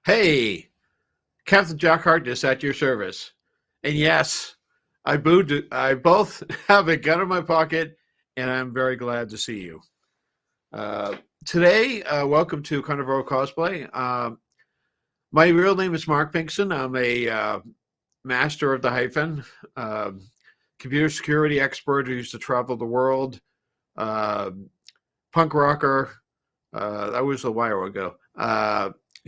Hey, Captain Jack Harkness at your service. And yes, I both have a gun in my pocket, and I'm very glad to see you. Uh, Today, welcome to Carnival Cosplay. My real name is Mark Pinkson. I'm a master of the hyphen, uh, computer security expert who used to travel the world, uh, punk rocker. That was a while ago.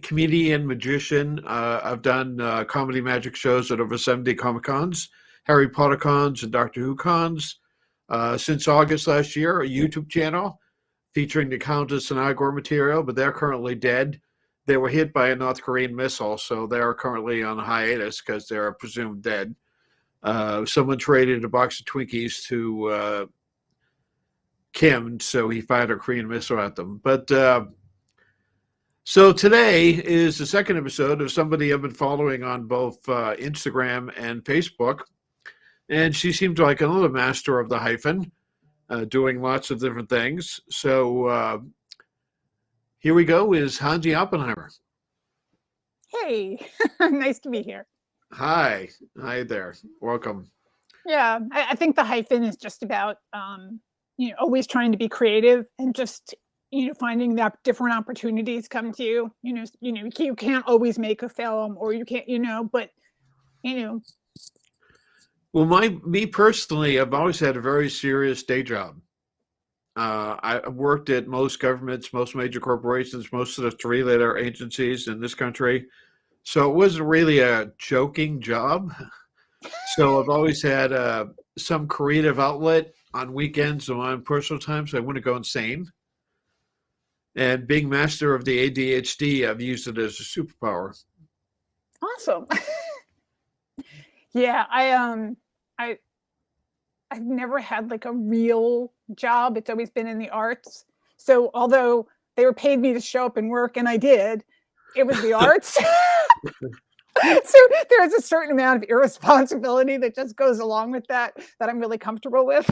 Comedian, magician. I've done comedy magic shows at over 70 Comic Cons, Harry Potter cons, and Doctor Who cons. Since August last year, a YouTube channel featuring the Countess and Igor material, but they're currently dead. They were hit by a North Korean missile, so they're currently on hiatus because they're presumed dead. Someone traded a box of Twinkies to Kim, so he fired a Korean missile at them. But so today is the second episode of somebody I've been following on both Instagram and Facebook, and she seemed like another master of the hyphen, doing lots of different things. So here we go is Hansi Oppenheimer. Hey, nice to be here. Hi there. Welcome. Yeah, I think the hyphen is just about, always trying to be creative and just, finding that different opportunities come to you. You can't always make a film, or you can't, but, Well, me personally, I've always had a very serious day job. I worked at most governments, most major corporations, most of the three-letter agencies in this country. So it wasn't really a joking job. So I've always had some creative outlet on weekends or on personal time, so I wouldn't go insane. And being master of the ADHD, I've used it as a superpower. awesome. Yeah, I've never had like a real job. It's always been in the arts. So although they were paid me to show up and work, and I did, it was the arts. So there's a certain amount of irresponsibility that just goes along with that I'm really comfortable with.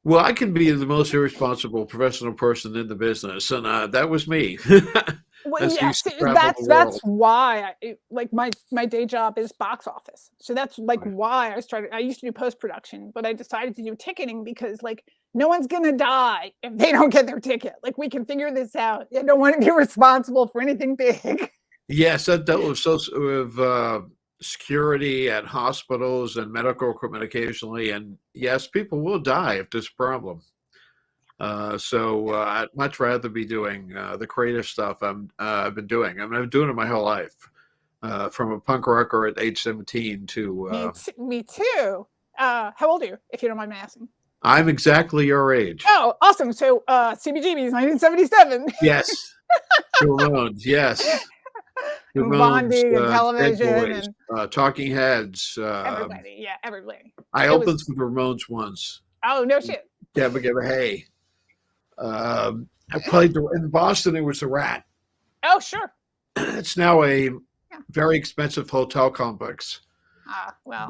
Well, I can be the most irresponsible professional person in the business, and that was me. Well, As I yeah, used to see, travel that's the that's world. why like my day job is box office. So that's like why I used to do post-production, but I decided to do ticketing because like no one's gonna die if they don't get their ticket. Like we can figure this out. I don't want to be responsible for anything big. Yes, that dealt with security at hospitals and medical equipment occasionally, and yes, people will die if there's a problem. So I'd much rather be doing the creative stuff I've been doing. I mean, I've been doing it my whole life, from a punk rocker at age 17 to. Me too. How old are you, if you don't mind me asking? I'm exactly your age. Oh, awesome. So CBGB's 1977. Yes, the Ramones. Yes, the And Ramones. bonding and Dead television Boys, and Talking Heads. everybody. Yeah, everybody. I It opened was, for the Ramones once. oh, no shit. Gabba Hey. I played in Boston. It was the Rat. Oh, sure. It's now a Yeah. very expensive hotel complex. Well,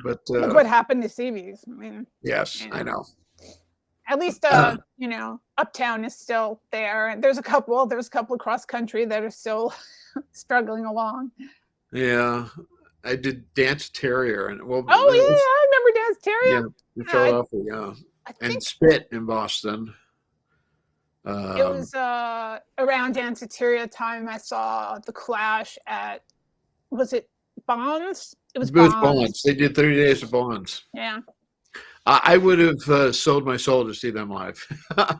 But look what happened to CB's. I mean, yes, I know. at least Uptown is still there, and there's a couple across country that are still struggling along. Yeah, I did Dance Terrier, and well, Oh yeah, I remember Dance Terrier. yeah, in Philadelphia, yeah, I and think Spit in Boston. it was around Dance Terrier time I saw the Clash at, was it Bonds? It was Booth Bonds. Bonds. They did 30 Days of Bonds. Yeah. I would have sold my soul to see them live. I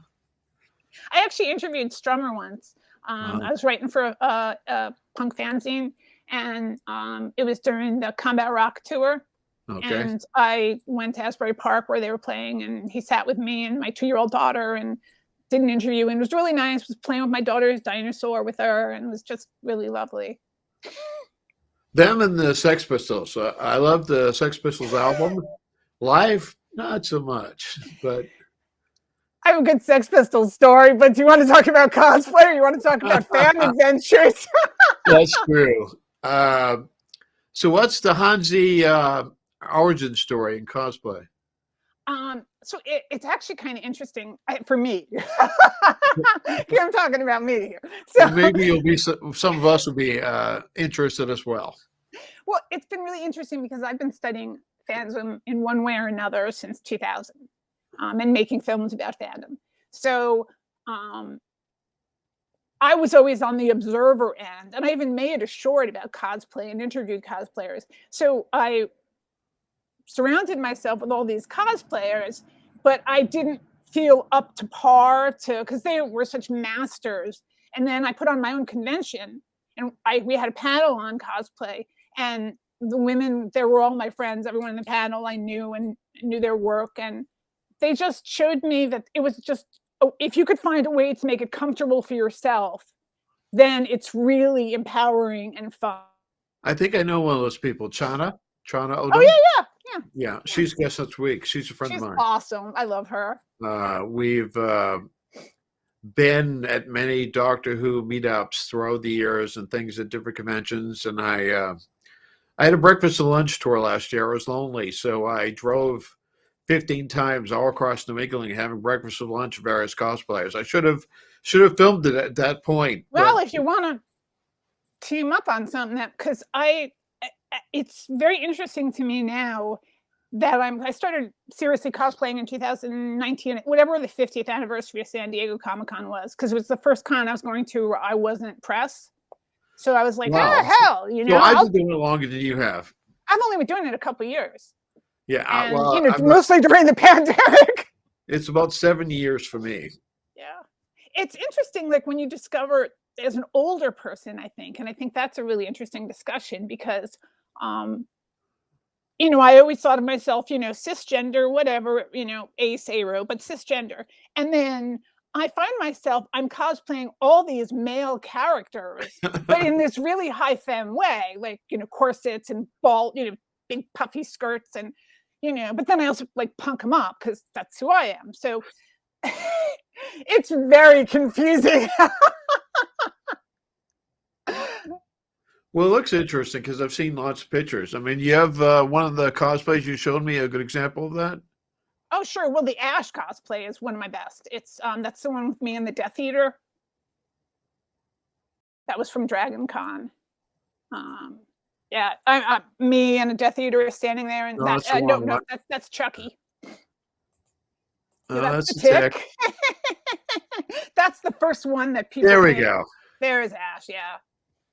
actually interviewed Strummer once. I was writing for a punk fanzine, and it was during the Combat Rock tour. Okay. And I went to Asbury Park where they were playing, and he sat with me and my 2-year-old daughter and did an interview, and it was really nice. Was playing with my daughter's dinosaur with her, and it was just really lovely. Them and the Sex Pistols. I love the Sex Pistols album. Live, not so much, but I have a good Sex Pistols story, but do you want to talk about cosplay, or you want to talk about fan adventures? that's true. So what's the Hansi origin story in cosplay? So it's actually kind of interesting for me. I'm talking about me here. So, And maybe you'll be some of us will be interested as well. well, it's been really interesting because I've been studying fandom in one way or another since 2000, and making films about fandom. So, um, I was always on the observer end, and I even made a short about cosplay and interviewed cosplayers. So I surrounded myself with all these cosplayers, but I didn't feel up to par to because they were such masters. And then I put on my own convention, and we had a panel on cosplay, and the women they were all my friends. Everyone in the panel I knew and knew their work, and they just showed me that it was just if you could find a way to make it comfortable for yourself, then it's really empowering and fun. I think I know one of those people, Chana Oh Odom. yeah, yeah, Yeah, yeah. she's guest this week. She's a friend of She's mine. awesome. I love her. We've been at many Doctor Who meetups throughout the years and things at different conventions. And I had a breakfast and lunch tour last year. I was lonely, so I drove 15 times all across New England having breakfast and lunch with various cosplayers. I should have filmed it at that point, Well, but if you want to team up on something, that because it's very interesting to me now that I started seriously cosplaying in 2019, whatever the 50th anniversary of San Diego Comic-Con was, because it was the first con I was going to where I wasn't press. So I was like, wow. hell, So I've been doing it longer than you have. I've only been doing it a couple of years. Yeah, And well, mostly during the pandemic. It's about 7 years for me. Yeah. It's interesting, like when you discover as an older person, I think, and I think that's a really interesting discussion because I always thought of myself, cisgender, whatever, ace, aro, but cisgender. And then I find myself, I'm cosplaying all these male characters, but in this really high femme way, like, corsets and big puffy skirts and, but then I also like punk them up because that's who I am. So it's very confusing. Well, it looks interesting because I've seen lots of pictures. I mean, you have one of the cosplays you showed me, a good example of that? Oh, sure. Well, the Ash cosplay is one of my best. It's that's the one with me and the Death Eater. That was from Dragon Con. Yeah, me and a Death Eater are standing there, and No, that's the no, wrong no, one. that's Chucky. Oh, That's that's the the tick. tick. That's the first one that people. There we think. go. There is Ash. Yeah,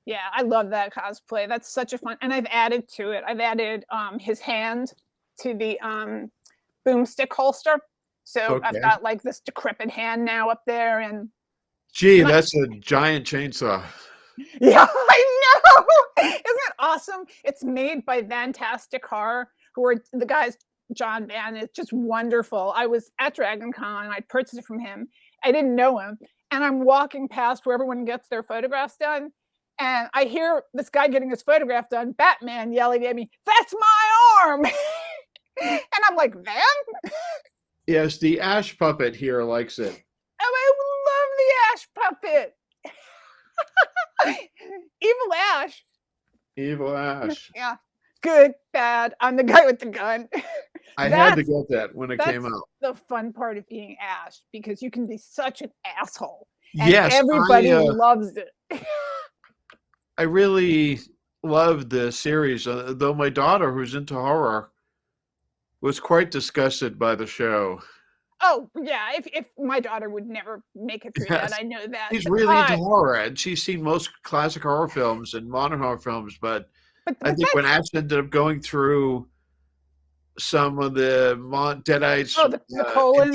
yeah. I love that cosplay. That's such a fun, and I've added to it. I've added his hand to the boomstick holster. So I've Okay. got like this decrepit hand now up there, and Gee, that's a giant chainsaw. yeah, I know. Isn't it awesome? It's made by Fantastic Horror, who are the guys. John Van is just wonderful. I was at Dragon Con. I purchased it from him. I didn't know him, and I'm walking past where everyone gets their photographs done, and I hear this guy getting his photograph done. Batman yelling at me, "That's my arm!" And I'm like, Van? Yes, the Ash puppet here likes it. Oh, I love the Ash puppet. Evil Ash. Evil Ash. Yeah. Good, bad. I'm the guy with the gun. I had to get that when it came out. The fun part of being Ash, because you can be such an asshole. And Yes, everybody loves it. I really loved the series, though my daughter, who's into horror, was quite disgusted by the show. Oh, yeah. If my daughter would never make it through that, I know that. She's really into horror, and she's seen most classic horror films and modern horror films, but I think when Ash ended up going through some of the Deadites, the colon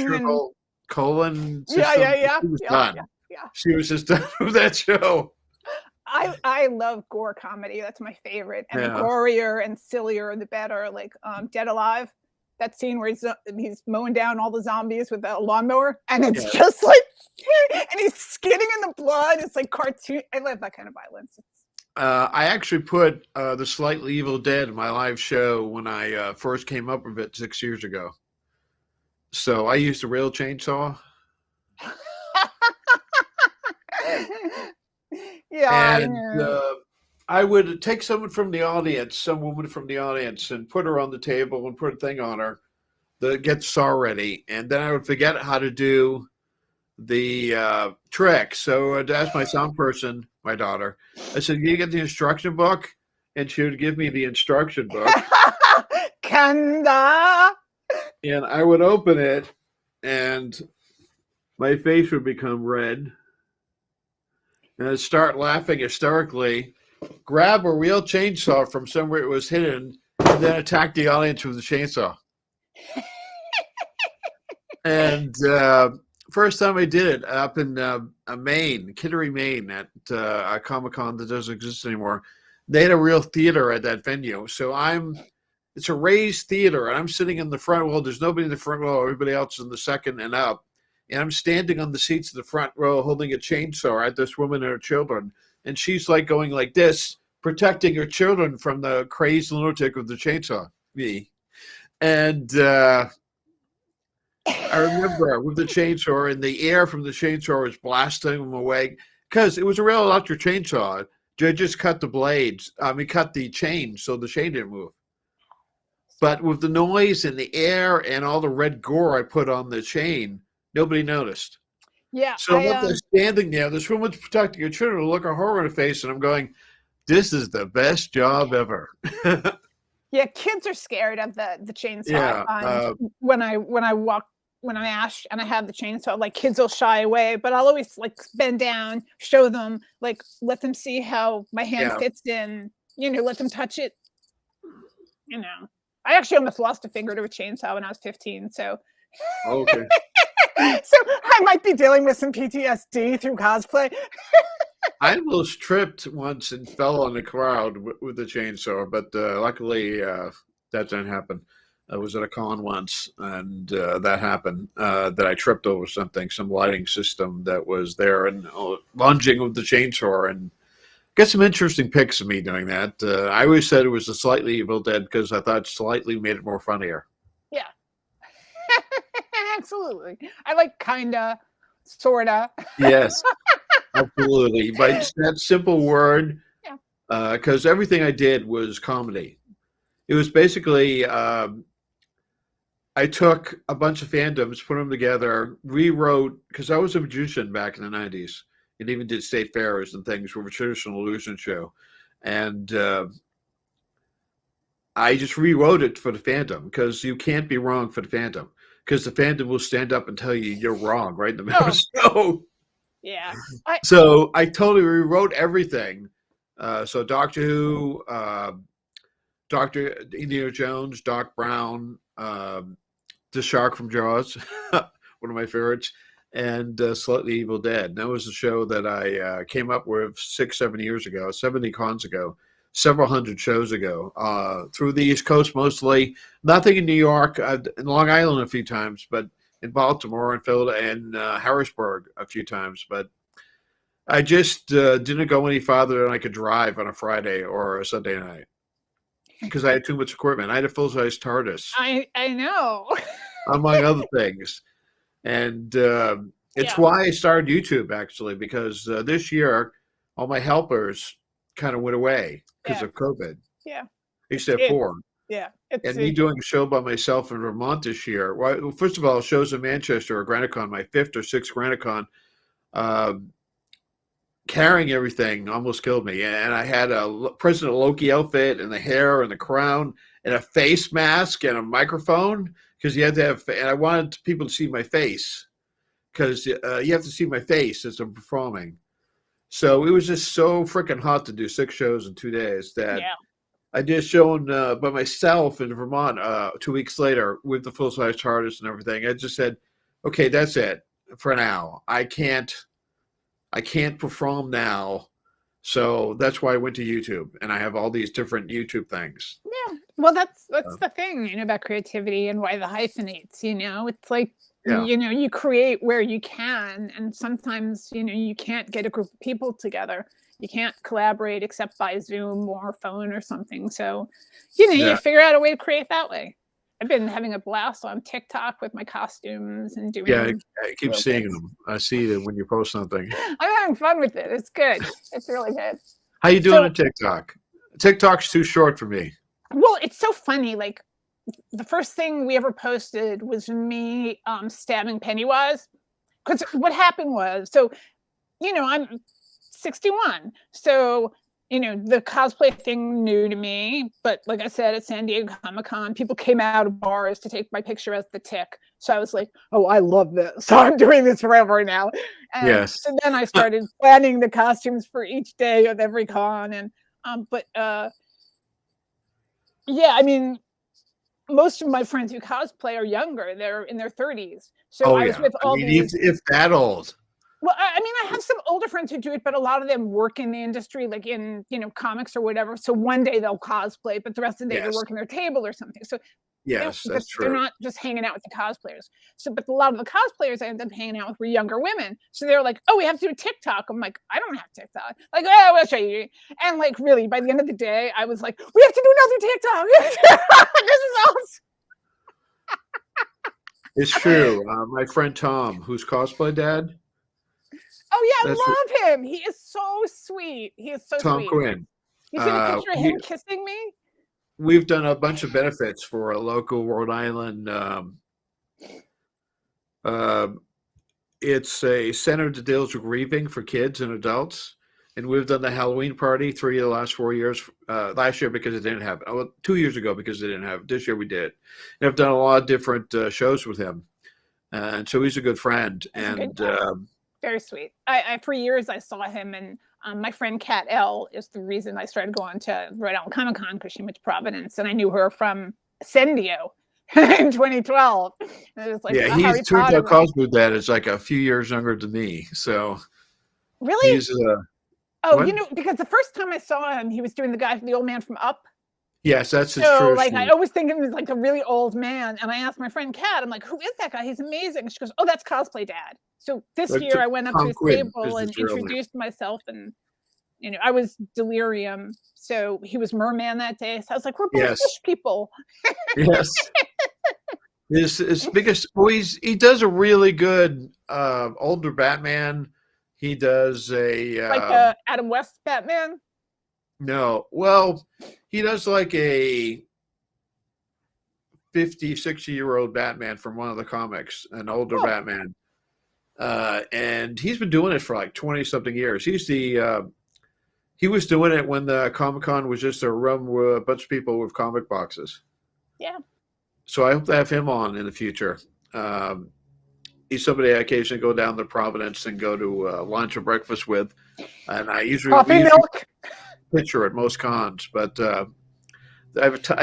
system, yeah. she was done. Yeah. She was just done with that show. I love gore comedy. That's my favorite. And the gorier and sillier, the better. Like Dead Alive, that scene where he's mowing down all the zombies with a lawnmower, and it's just like, and he's skidding in the blood. It's like cartoon. I love that kind of violence. I actually put the Slightly Evil Dead in my live show when I first came up with it 6 years ago. So I used a real chainsaw. Yeah, and I would take someone from the audience, some woman from the audience, and put her on the table and put a thing on her. get the saw ready, and then I would forget how to do the trick. So I'd ask my sound person, my daughter, I said, "Can you get the instruction book?" And she would give me the instruction book. Kanda. And I would open it, and my face would become red. And I'd start laughing hysterically, grab a real chainsaw from somewhere it was hidden, and then attack the audience with the chainsaw. And first time I did it up in Maine, Kittery, Maine, at a Comic-Con that doesn't exist anymore. They had a real theater at that venue. So it's a raised theater, and I'm sitting in the front row. There's nobody in the front row. Everybody else is in the second and up. And I'm standing on the seats of the front row holding a chainsaw at this woman and her children. And she's like going like this, protecting her children from the crazed lunatic with the chainsaw, me. And I remember with the chainsaw, and the air from the chainsaw was blasting them away, because it was a real electric chainsaw. They just cut the blades. Cut the chain so the chain didn't move. But with the noise and the air and all the red gore I put on the chain, nobody noticed. Yeah. So I'm standing there. This woman's protecting her children. Look at horror in her face, and I'm going, "This is the best job ever." Yeah, kids are scared of the chainsaw. Yeah, I find when I'm ash and I have the chainsaw, like kids will shy away, but I'll always like bend down, show them, like let them see how my hand fits in. Let them touch it. I actually almost lost a finger to a chainsaw when I was 15. So. Okay. So I might be dealing with some PTSD through cosplay. I almost tripped once and fell on the crowd with the chainsaw, but luckily that didn't happen. I was at a con once, and that happened, that I tripped over something, some lighting system that was there, and lunging with the chainsaw, and get some interesting pics of me doing that. I always said it was a slightly Evil Dead because I thought slightly made it more funnier. Yeah. Absolutely. I like kinda, sorta. Yes, absolutely. By that simple word, because everything I did was comedy. It was basically, I took a bunch of fandoms, put them together, rewrote, because I was a magician back in the 90s, and even did state fairs and things with a traditional illusion show. And I just rewrote it for the fandom, because you can't be wrong for the fandom, because the fandom will stand up and tell you you're wrong right in the middle of the show. Yeah. So I totally rewrote everything. So Doctor Who, Dr. Indiana Jones, Doc Brown, the shark from Jaws, one of my favorites, and Slightly Evil Dead. And that was a show that I came up with 6-7 years ago, 70 cons ago, several hundred shows ago, through the East Coast mostly. Nothing in New York, in Long Island a few times, but in Baltimore and Philadelphia and Harrisburg a few times. But I just didn't go any farther than I could drive on a Friday or a Sunday night, because I had too much equipment. I had a full-size TARDIS. I know. Among other things. And it's why I started YouTube, actually, because this year all my helpers kind of went away because of COVID. Yeah. I used to have 4. Yeah. And me doing a show by myself in Vermont this year. Well, first of all, shows in Manchester or GraniteCon, my 5th or 6th GraniteCon, carrying everything almost killed me. And I had a President Loki outfit and the hair and the crown and a face mask and a microphone, because you had to have, and I wanted people to see my face, because you have to see my face as I'm performing. So it was just so freaking hot to do 6 shows in 2 days that I did a show by myself in Vermont 2 weeks later with the full-size TARDIS and everything. I just said, okay, that's it for now. I can't perform now. So that's why I went to YouTube, and I have all these different YouTube things. Yeah. Well, that's the thing, about creativity and why the hyphenates, it's like, you create where you can, and sometimes, you can't get a group of people together. You can't collaborate except by Zoom or phone or something. So, you figure out a way to create that way. I've been having a blast on TikTok with my costumes and doing. Yeah, I keep seeing them. I see them when you post something. I'm having fun with it. It's good. It's really good. How you doing on TikTok? TikTok's too short for me. Well, it's so funny. Like, the first thing we ever posted was me stabbing Pennywise. Because what happened was, so I'm 61, so the cosplay thing new to me. But like I said, at San Diego Comic-Con, people came out of bars to take my picture as the Tick. So I was like, oh, I love this. So I'm doing this forever now. And Yes. so then I started planning the costumes for each day of every con. And yeah, I mean, most of my friends who cosplay are younger. They're in their 30s. So I was with I all mean, these. if that old. Well, I mean, I have some older friends who do it, but a lot of them work in the industry, like in, comics or whatever. So one day they'll cosplay, but the rest of the day they're Yes. working their table or something. So Yes, but that's they're true. not just hanging out with the cosplayers. So, but a lot of the cosplayers I ended up hanging out with were younger women. So they're like, oh, we have to do TikTok. I'm like, I don't have TikTok. Like, oh, we'll show you. And like, really, by the end of the day, I was like, we have to do another TikTok. This is awesome. It's true. My friend Tom, who's cosplay dad. Oh yeah, That's I love him. He is so sweet. He is so Tom sweet. Quinn. You see the picture of him kissing me? We've done a bunch of benefits for a local Rhode Island. It's a center that deals with grieving for kids and adults. And we've done the Halloween party 3 of the last 4 years. Last year because it didn't have it. Oh, 2 years ago because it didn't have it. This year we did. And I've done a lot of different shows with him. And so he's a good friend. Very sweet. I for years I saw him, and my friend Kat L is the reason I started going to Rhode Island Comic Con, because she went to Providence, and I knew her from Sendio in 2012. And it was like, yeah, he's turns out cosplay dad is like a few years younger than me. So really, he's oh, because the first time I saw him, he was doing the old man from Up. Yes, that's his So, true. like, I always think of him as like a really old man. And I asked my friend Kat, I'm like, who is that guy? He's amazing. And she goes, oh, that's Cosplay Dad. So this year I went up to his table and introduced myself, and I was Delirium. So he was Merman that day. So I was like, we're both fish people. Yes. His biggest he does a really good older Batman. He does like Adam West Batman. No, well, he does like a 50, 60-year-old Batman from one of the comics, an older Batman. And he's been doing it for like 20-something years. He was doing it when the Comic-Con was just a room with a bunch of people with comic boxes. Yeah. So I hope to have him on in the future. He's somebody I occasionally go down to Providence and go to lunch or breakfast with. And I usually milk. Picture at most cons, but I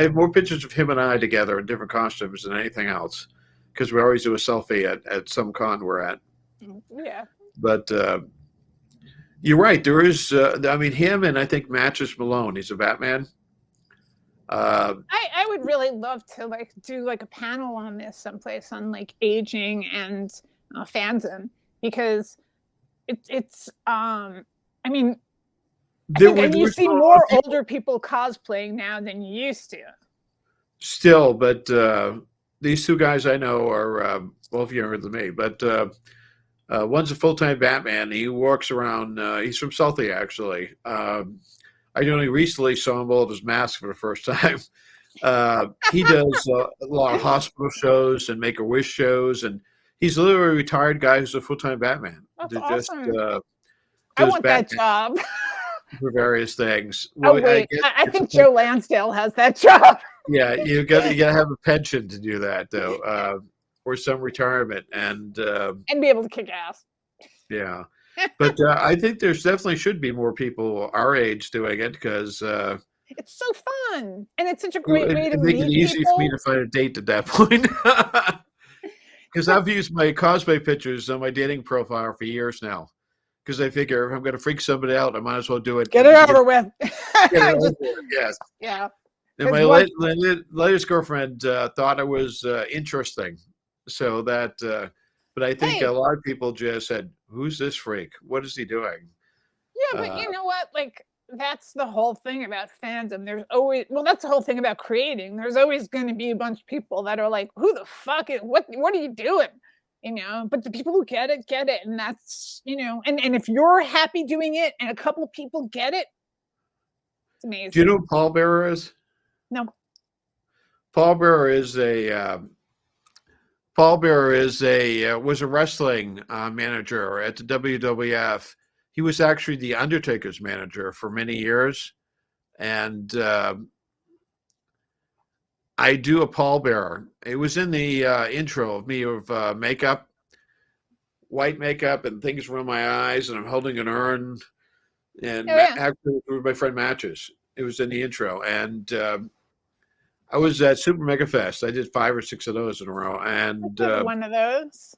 have more pictures of him and I together in different costumes than anything else, because we always do a selfie at some con we're at. Yeah. But you're right. There is, him and I think Matches Malone. He's a Batman. I would really love to do a panel on this someplace on aging and fandom, because it's you see more older people cosplaying now than you used to. Still, but these two guys I know are both younger than me. But one's a full-time Batman. He walks around. He's from Southie, actually. I only recently saw him hold his mask for the first time. He does a lot of hospital shows and Make-A-Wish shows, and he's literally a retired guy who's a full-time Batman. That's awesome. I want that job. For various things. Well, wait, I think Joe Lansdale has that job. Yeah, you got to have a pension to do that, though, or some retirement, and be able to kick ass. Yeah, but I think there's definitely should be more people our age doing it, because it's so fun, and it's such a great way to make meet it easy people. for me to find a date at that point. Because I've used my cosplay pictures on my dating profile for years now. Because I figure if I'm going to freak somebody out, I might as well do it. Get it over with. Yes. Yeah. And my latest girlfriend thought it was interesting. So that, but I think a lot of people just said, who's this freak? What is he doing? Yeah, but you know what? That's the whole thing about fandom. There's always, that's the whole thing about creating. There's always going to be a bunch of people that are like, who the fuck is, what are you doing? But the people who get it, and that's, and if you're happy doing it and a couple of people get it, it's amazing. Do you know who Pallbearer is? No. Pallbearer is a Pallbearer is a was a wrestling manager at the WWF. He was actually the Undertaker's manager for many years, and I do a pallbearer. It was in the intro of me with makeup, white makeup, and things around my eyes, and I'm holding an urn. And Oh yeah. actually, with my friend Matches, it was in the intro, and I was at Super Mega Fest. I did 5 or 6 of those in a row, and I did one of those.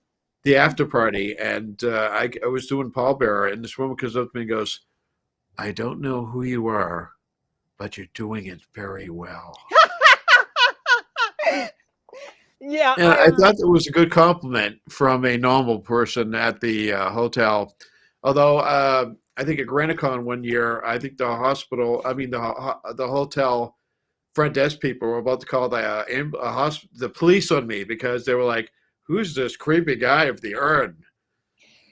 the after party, and I was doing pallbearer, and this woman comes up to me and goes, "I don't know who you are, but you're doing it very well." Yeah, And I thought it was a good compliment from a normal person at the hotel. Although I think at GranaCon one year, I think the hospital, I mean the hotel front desk people were about to call the police on me because they were like, "Who's this creepy guy with the urn?"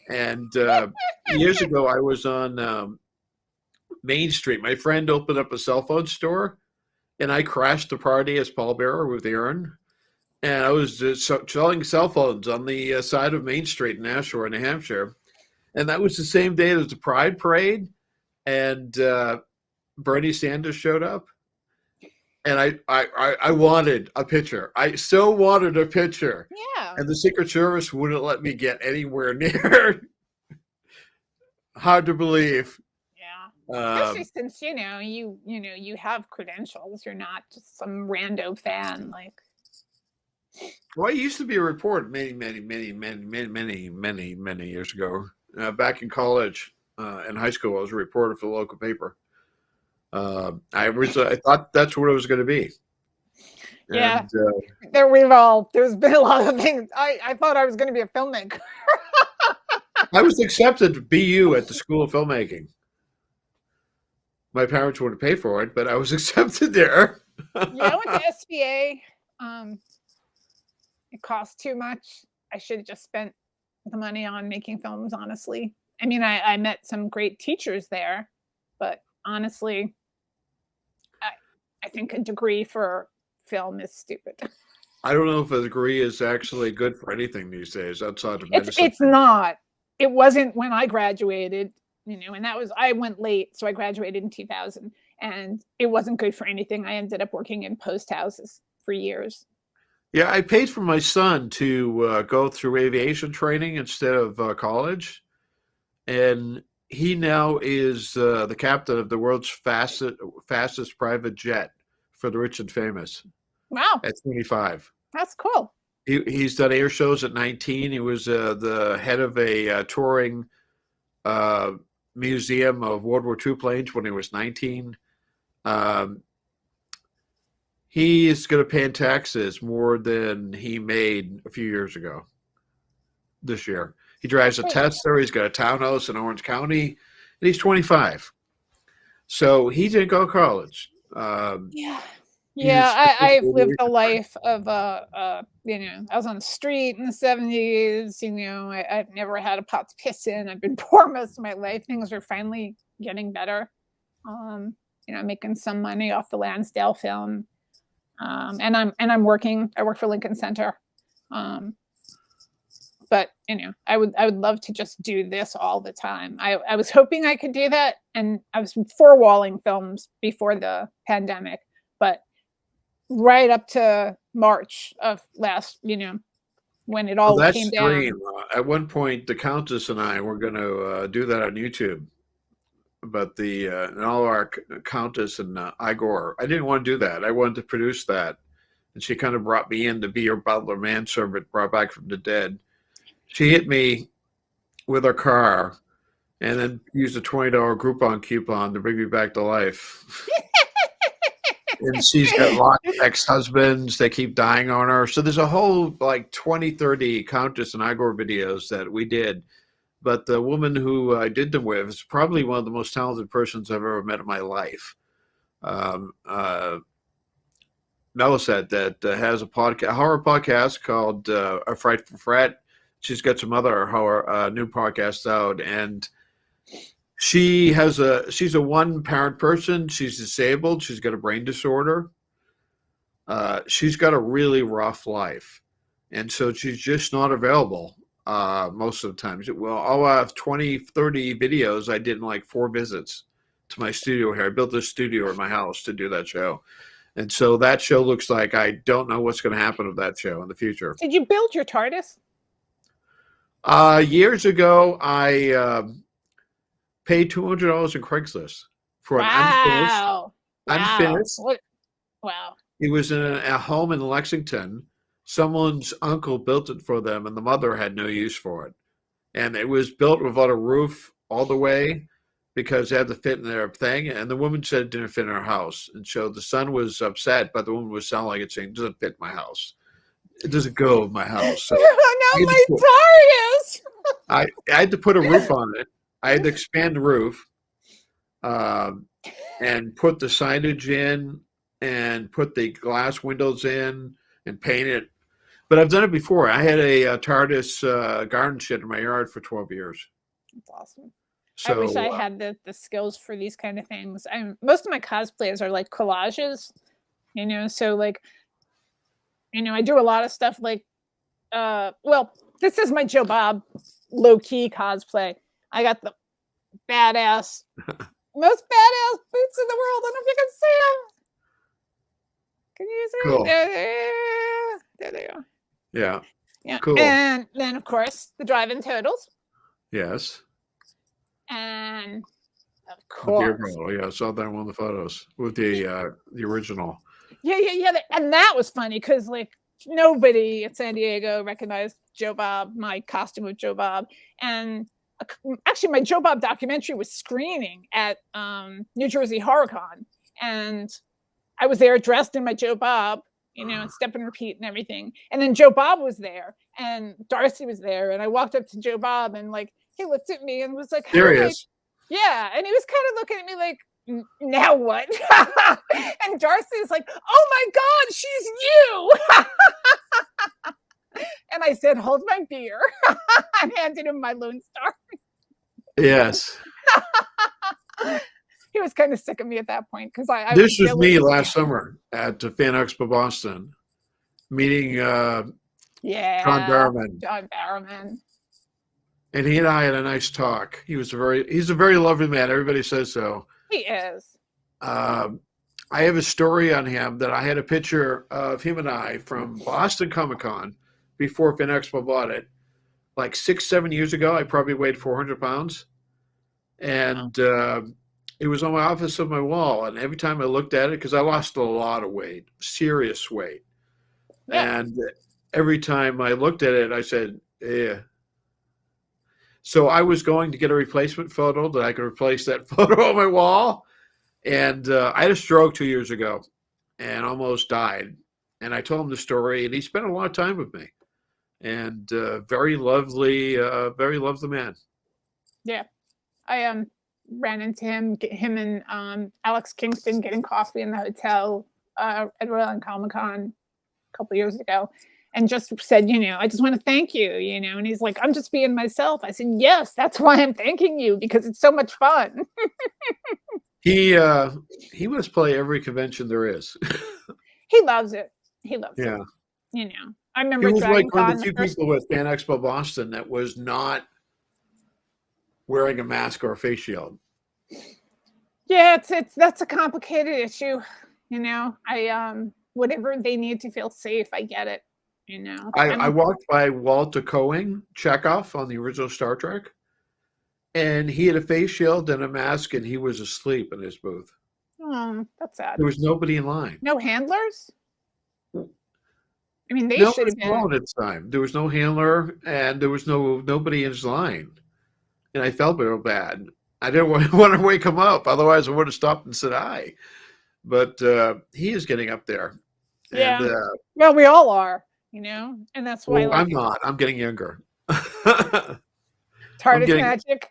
And years ago, I was on Main Street. My friend opened up a cell phone store, and I crashed the party as pallbearer with the urn. And I was just selling cell phones on the side of Main Street in Nashua, New Hampshire. And that was the same day as the Pride Parade, and Bernie Sanders showed up. And I wanted a picture. I so wanted a picture. Yeah. And the Secret Service wouldn't let me get anywhere near. Hard to believe. Yeah. Especially since you have credentials. You're not just some rando fan like. Well, I used to be a reporter many years ago. Back in college and high school, I was a reporter for the local paper. I thought that's what it was going to be. Yeah, and, there's been a lot of things. I thought I was going to be a filmmaker. I was accepted to BU at the School of Filmmaking. My parents wouldn't pay for it, but I was accepted there. Yeah, I went to SVA. It cost too much. I should have just spent the money on making films, honestly. I mean, I met some great teachers there, but honestly, I think a degree for film is stupid. I don't know if a degree is actually good for anything these days outside of medicine. It's not. It wasn't when I graduated, and I went late, so I graduated in 2000, and it wasn't good for anything. I ended up working in post houses for years. Yeah, I paid for my son to go through aviation training instead of college, and he now is the captain of the world's fastest private jet for the rich and famous. Wow, at 25. That's cool. He's done air shows at 19. He was the head of a touring museum of World War II planes when he was 19. He is going to pay in taxes more than he made a few years ago this year. He drives a Tesla. He's got a townhouse in Orange County, and he's 25. So he didn't go to college. I've lived a life of I was on the street in the 70s. I've never had a pot to piss in. I've been poor most of my life. Things are finally getting better. Making some money off the Lansdale film. And I'm working. I work for Lincoln Center. But I would love to just do this all the time. I was hoping I could do that, and I was four-walling films before the pandemic, but right up to March of last, when it all came down. Dream. At one point, the Countess and I were going to do that on YouTube, but and all our Countess and Igor, I didn't want to do that. I wanted to produce that, and she kind of brought me in to be your butler manservant brought back from the dead. She hit me with her car and then used a $20 Groupon coupon to bring me back to life. And she's got lots of ex-husbands. They keep dying on her. So there's a whole 20, 30 Countess and Igor videos that we did. But the woman who I did them with is probably one of the most talented persons I've ever met in my life. Melisette that has a horror podcast called A Frightful Fret. She's got some other horror new podcasts out, and she's a one-parent person. She's disabled. She's got a brain disorder. she's got a really rough life, and so she's just not available most of the times. Well, I'll have 20, 30 videos I did in like 4 visits to my studio here. I built this studio in my house to do that show. And so that show looks like I don't know what's going to happen with that show in the future. Did you build your TARDIS? Years ago, I paid $200 in Craigslist for an unfinished. Wow. It was in a home in Lexington. Someone's uncle built it for them, and the mother had no use for it. And it was built without a roof all the way because it had to fit in their thing. And the woman said it didn't fit in her house. And so the son was upset, but the woman was selling it, saying, it doesn't fit my house. It doesn't go with my house. So no, my TARDIS! I had to put a roof on it. I had to expand the roof and put the signage in and put the glass windows in and paint it. But I've done it before. I had a TARDIS garden shed in my yard for 12 years. That's awesome. So, I wish I had the skills for these kind of things. Most of my cosplays are like collages, so like, I do a lot of stuff like, this is my Joe Bob low-key cosplay. I got the most badass boots in the world. I don't know if you can see them. Can you see cool. them? There they are. Yeah. Cool. And then, of course, the drive-in turtles. Yes. And of course. Yeah, I saw that in one of the photos with the original. Yeah. And that was funny because like nobody at San Diego recognized Joe Bob, my costume of Joe Bob. And actually my Joe Bob documentary was screening at New Jersey HorrorCon. And I was there dressed in my Joe Bob, and step and repeat and everything. And then Joe Bob was there and Darcy was there. And I walked up to Joe Bob and like, he looked at me and was like, serious. Yeah. And he was kind of looking at me like, now what? And Darcy is like, oh my God, she's you. And I said, hold my beer. I handed him my Lone Star. Yes. He was kind of sick of me at that point because This was me last summer at the Fan Expo Boston, meeting John Barrowman. And he and I had a nice talk. He's a very lovely man. Everybody says so. He is. I have a story on him that I had a picture of him and I from Boston Comic Con before Fan Expo bought it. Like 6-7 years ago, I probably weighed 400 pounds. And it was on my office of my wall. And every time I looked at it, because I lost a lot of weight, serious weight. Yeah. And every time I looked at it, I said, yeah. So I was going to get a replacement photo that I could replace that photo on my wall. And I had a stroke 2 years ago and almost died. And I told him the story, and he spent a lot of time with me. And very lovely man. Yeah. I ran into him and Alex Kingston getting coffee in the hotel at Rhode Island Comic Con a couple years ago. And just said, I just want to thank you, and he's like, I'm just being myself. I said, yes, that's why I'm thanking you, because it's so much fun. He must play every convention there is. He loves it. He loves it. I remember he was like one of the few people with Fan Expo Boston that was not wearing a mask or a face shield. Yeah, that's a complicated issue. Whatever they need to feel safe, I get it. I walked by Walter Coing, Chekhov on the original Star Trek, and he had a face shield and a mask, and he was asleep in his booth. Oh, that's sad. There was nobody in line. No handlers? I mean, they should have been. At the time. There was no handler, and there was nobody in his line. And I felt real bad. I didn't want to wake him up. Otherwise, I would have stopped and said hi. But he is getting up there. Yeah. And, well, we all are. And that's why. I'm not. I'm getting younger. TARDIS magic.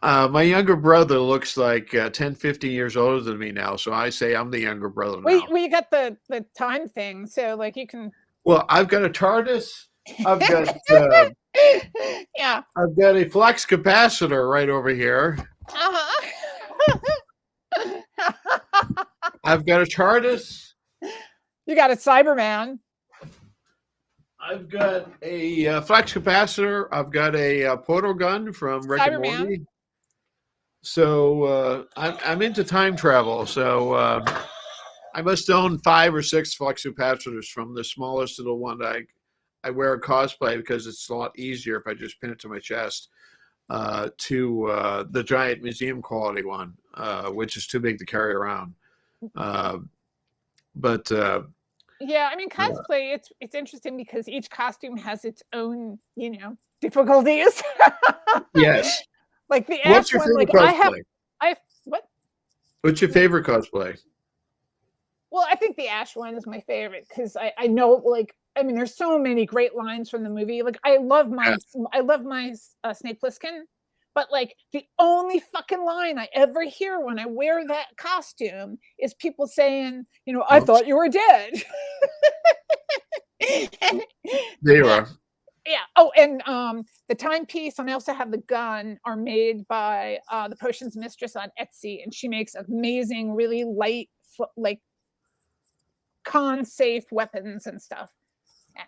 My younger brother looks like 10, 15 years older than me now. So I say I'm the younger brother now. We got the time thing. So like you can. Well, I've got a TARDIS. I've got yeah. I've got a flux capacitor right over here. Uh-huh. I've got a TARDIS. You got a Cyberman. I've got a flex capacitor. I've got a portal gun from Rick and Cyberman. Morty. So I'm into time travel. So I must own 5 or 6 flex capacitors, from the smallest to the one that I wear a cosplay because it's a lot easier if I just pin it to my chest, to the giant museum quality one, which is too big to carry around. But yeah, I mean, cosplay, it's interesting because each costume has its own, difficulties. yes. Like the What's Ash your one, favorite like cosplay? I have what? What's your favorite cosplay? Well, I think the Ash one is my favorite because I know, like, I mean, there's so many great lines from the movie. Like, I love my Snake Plissken, but like the only fucking line I ever hear when I wear that costume is people saying, I thought you were dead. And, There you are. yeah. Oh, and the timepiece, and I also have the gun, are made by the Potions Mistress on Etsy, and she makes amazing, really light, like con-safe weapons and stuff.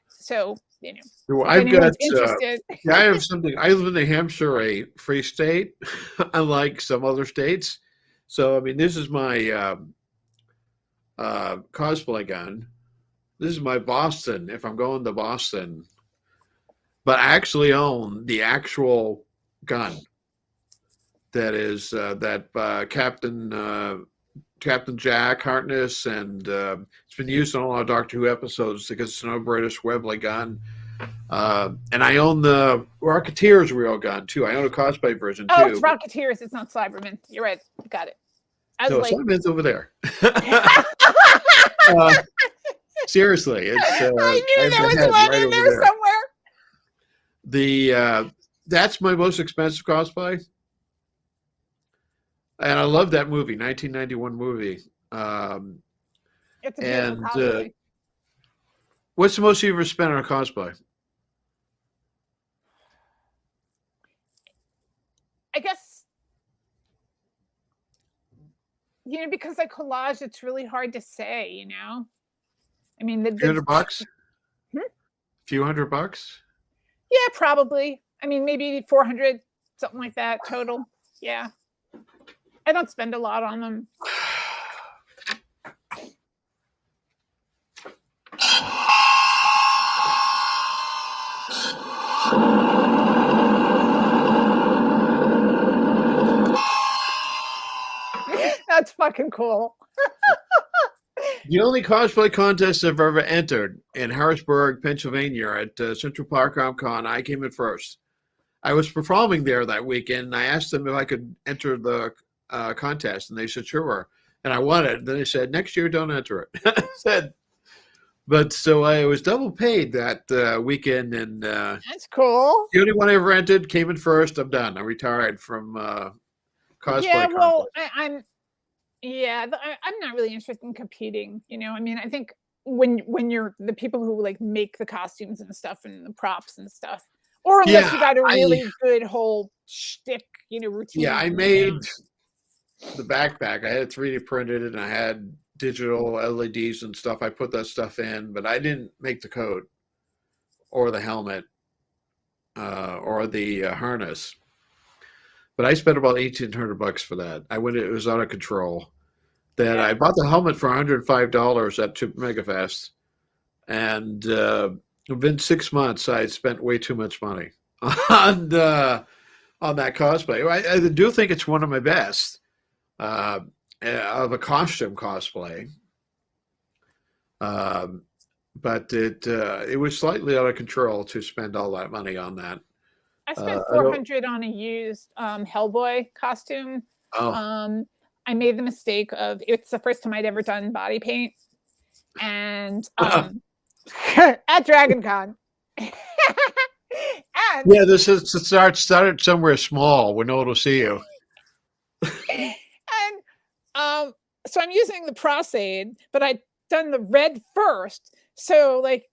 So, Well, if I've got. anyone's interested. I have something. I live in New Hampshire, a free state, unlike some other states. So, I mean, this is my cosplay gun. This is my Boston, if I'm going to Boston. But I actually own the actual gun that is Captain Jack Harkness, and it's been used on a lot of Doctor Who episodes because it's an British Webley gun. And I own the Rocketeer's real gun too. I own a cosplay version too. Oh, it's Rocketeers. It's not Cybermen. You're right. Got it. No, Cybermen's over there. Seriously, it's. I knew there was one in there somewhere. That's my most expensive cosplay. And I love that movie, 1991 movie. It's a beautiful cosplay. What's the most you ever spent on a cosplay? I guess, because I collage, it's really hard to say, I mean, a few $100? Hmm? Few $100? Yeah, probably. I mean, maybe 400, something like that total. Yeah. I don't spend a lot on them. That's fucking cool. The only cosplay contest I've ever entered in Harrisburg, Pennsylvania at Central Park Comic Con, I came in first. I was performing there that weekend, and I asked them if I could enter the contest, and they said, sure. And I won it. Then they said, next year, don't enter it. So I was double paid that weekend, and that's cool. The only one I ever entered, came in first. I'm done. I retired from cosplay. Yeah, well, I'm not really interested in competing. I mean, I think when you're the people who like make the costumes and stuff and the props and stuff, or unless you got a really good whole shtick, routine. Yeah, I made the backpack. I had it 3D printed, and I had digital LEDs and stuff. I put that stuff in, but I didn't make the coat or the helmet or the harness. But I spent about $1,800 for that. It was out of control. Then I bought the helmet for $105 at Super Megafest, and within 6 months, I had spent way too much money on that cosplay. I do think it's one of my best of a costume cosplay, but it was slightly out of control to spend all that money on that. I spent $400 on a used Hellboy costume. Oh. I made the mistake of, it's the first time I'd ever done body paint, and at Dragon Con. Yeah, this is to start somewhere small where no one will see you. And so I'm using the Prosaid, but I'd done the red first. So like,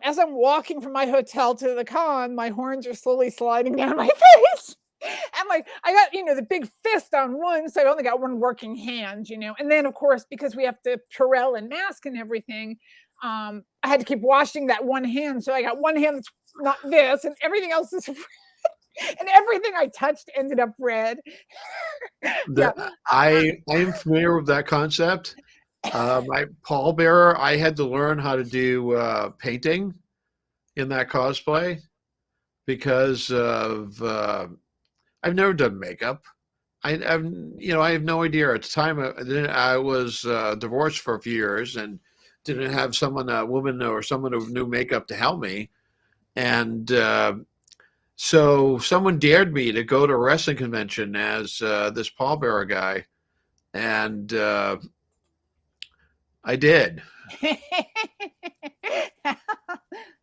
as I'm walking from my hotel to the con, my horns are slowly sliding down my face. And like I got, the big fist on one, so I only got one working hand, And then of course, because we have to Purell and mask and everything, I had to keep washing that one hand. So I got one hand that's not this, and everything else is and everything I touched ended up red. Yeah. I am familiar with that concept. My pallbearer, I had to learn how to do painting in that cosplay because of I've never done makeup. I have no idea. At the time, I was divorced for a few years and didn't have a woman or someone who knew makeup to help me. And so someone dared me to go to a wrestling convention as this pallbearer guy. And I did.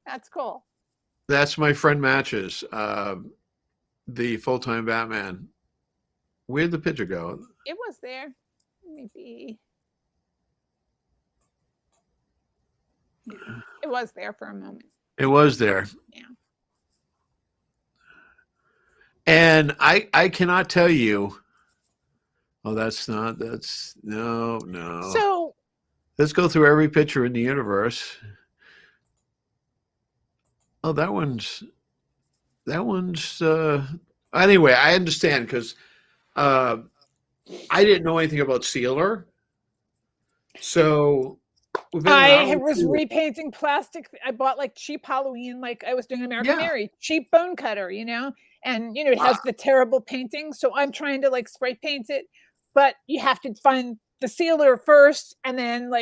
That's cool. That's my friend Matches, the full-time Batman. Where'd the picture go? It was there. Maybe. Yeah, it was there for a moment. It was there. Yeah. And I cannot tell you. Oh, no. So let's go through every picture in the universe. Oh, that one's anyway, I understand because I didn't know anything about sealer. So I was repainting plastic. I bought like cheap Halloween, like I was doing American Mary, cheap bone cutter, and it has the terrible painting. So I'm trying to like spray paint it, but you have to find the sealer first, and then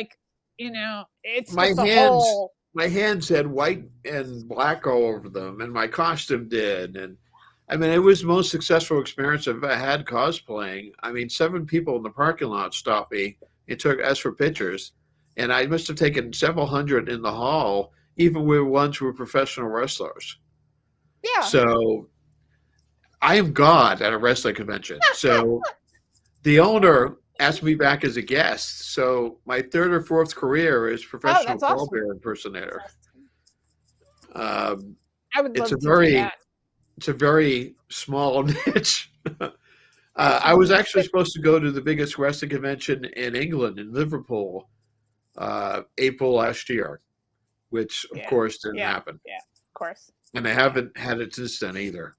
it's my just hands. My hands had white and black all over them, and my costume did. And I mean, it was the most successful experience I've ever had cosplaying. I mean, 7 people in the parking lot stopped me and asked for pictures. And I must have taken several hundred in the hall, even with ones who were professional wrestlers. Yeah. So I am God at a wrestling convention. So the owner asked me back as a guest. So my 3rd or 4th career is professional pallbearer impersonator. I would love to do that. It's a very small niche. I was actually supposed to go to the biggest wrestling convention in England, in Liverpool, April last year, which of course didn't happen. Yeah, of course. And they haven't had it since then either.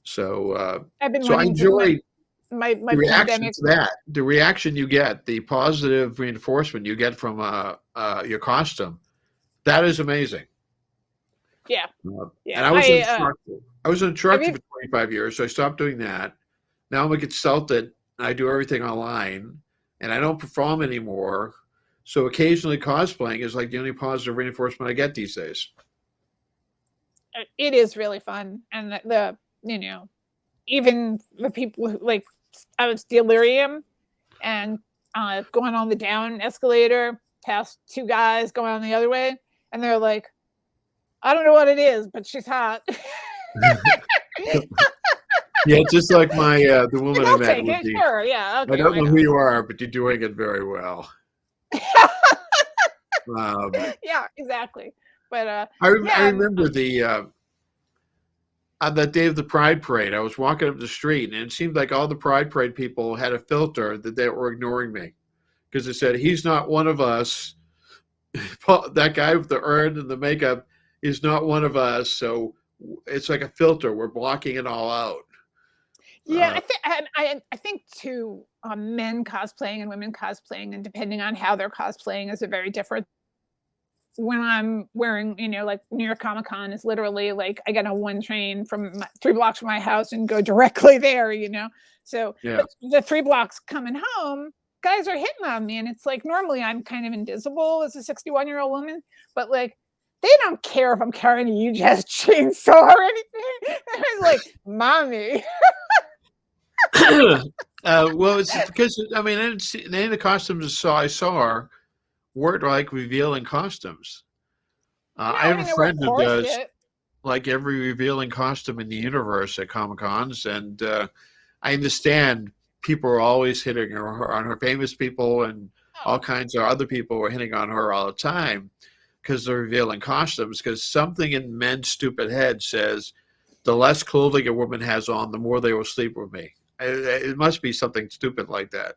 So I've been I enjoy my the reaction to that. The reaction you get, the positive reinforcement you get from your costume, that is amazing. Yeah. And I was an instructor. I was an instructor for 25 years, so I stopped doing that. Now I'm a consultant, and I do everything online, and I don't perform anymore. So occasionally cosplaying is like the only positive reinforcement I get these days. It is really fun. And even the people who, like, I was delirium and going on the down escalator past 2 guys going on the other way, and they're like, I don't know what it is, but she's hot. Yeah, just like the woman I met. Sure, yeah. Okay, I don't know who you are, but you're doing it very well. Yeah, exactly. But I remember on that day of the Pride Parade, I was walking up the street, and it seemed like all the Pride Parade people had a filter that they were ignoring me because it said, "He's not one of us." That guy with the urn and the makeup is not one of us. So it's like a filter. We're blocking it all out. Yeah, I think too, men cosplaying and women cosplaying, and depending on how they're cosplaying, is a very different. When I'm wearing, like New York Comic Con is literally like I get on one train from 3 blocks from my house and go directly there, So the 3 blocks coming home, guys are hitting on me, and it's like normally I'm kind of invisible as a 61-year-old woman, but like they don't care if I'm carrying a huge ass chainsaw or anything. It's like, mommy. Well, it's because any of the costumes I saw weren't like revealing costumes. I have a friend who does like every revealing costume in the universe at Comic Cons, and I understand people are always hitting on her famous people, and all kinds of other people were hitting on her all the time because they're revealing costumes. Because something in men's stupid head says the less clothing a woman has on, the more they will sleep with me. It must be something stupid like that.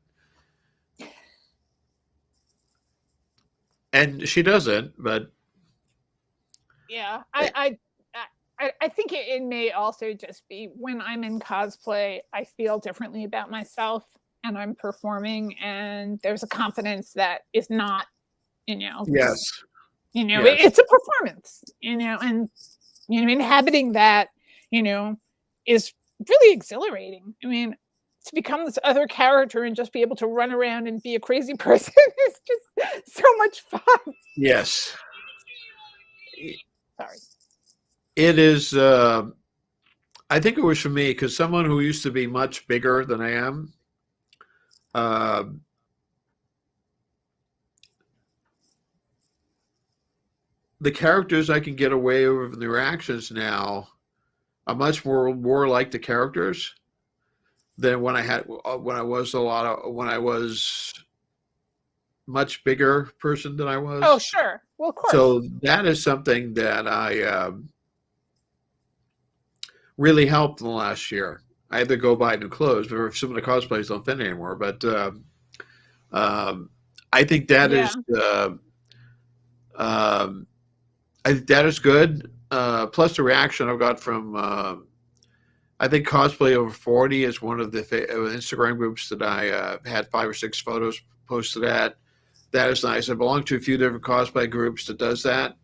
And she doesn't, but Yeah, I think it may also just be when I'm in cosplay, I feel differently about myself, and I'm performing, and there's a confidence that is not, yes, yes, it's a performance, and inhabiting that, is really exhilarating. I mean, to become this other character and just be able to run around and be a crazy person is just so much fun. yes. Sorry. It is. I think it was for me because someone who used to be much bigger than I am. The characters I can get away with in the reactions now are much more like the characters than when I was much bigger person than I was. Oh, sure. Well, of course. So that is something that I really helped in the last year. I had to go buy new clothes, but some of the cosplays don't fit anymore. But I think that is that is good. Plus the reaction I've got from I think Cosplay Over 40 is one of the Instagram groups that I had 5 or 6 photos posted at. That is nice. I belong to a few different cosplay groups that does that.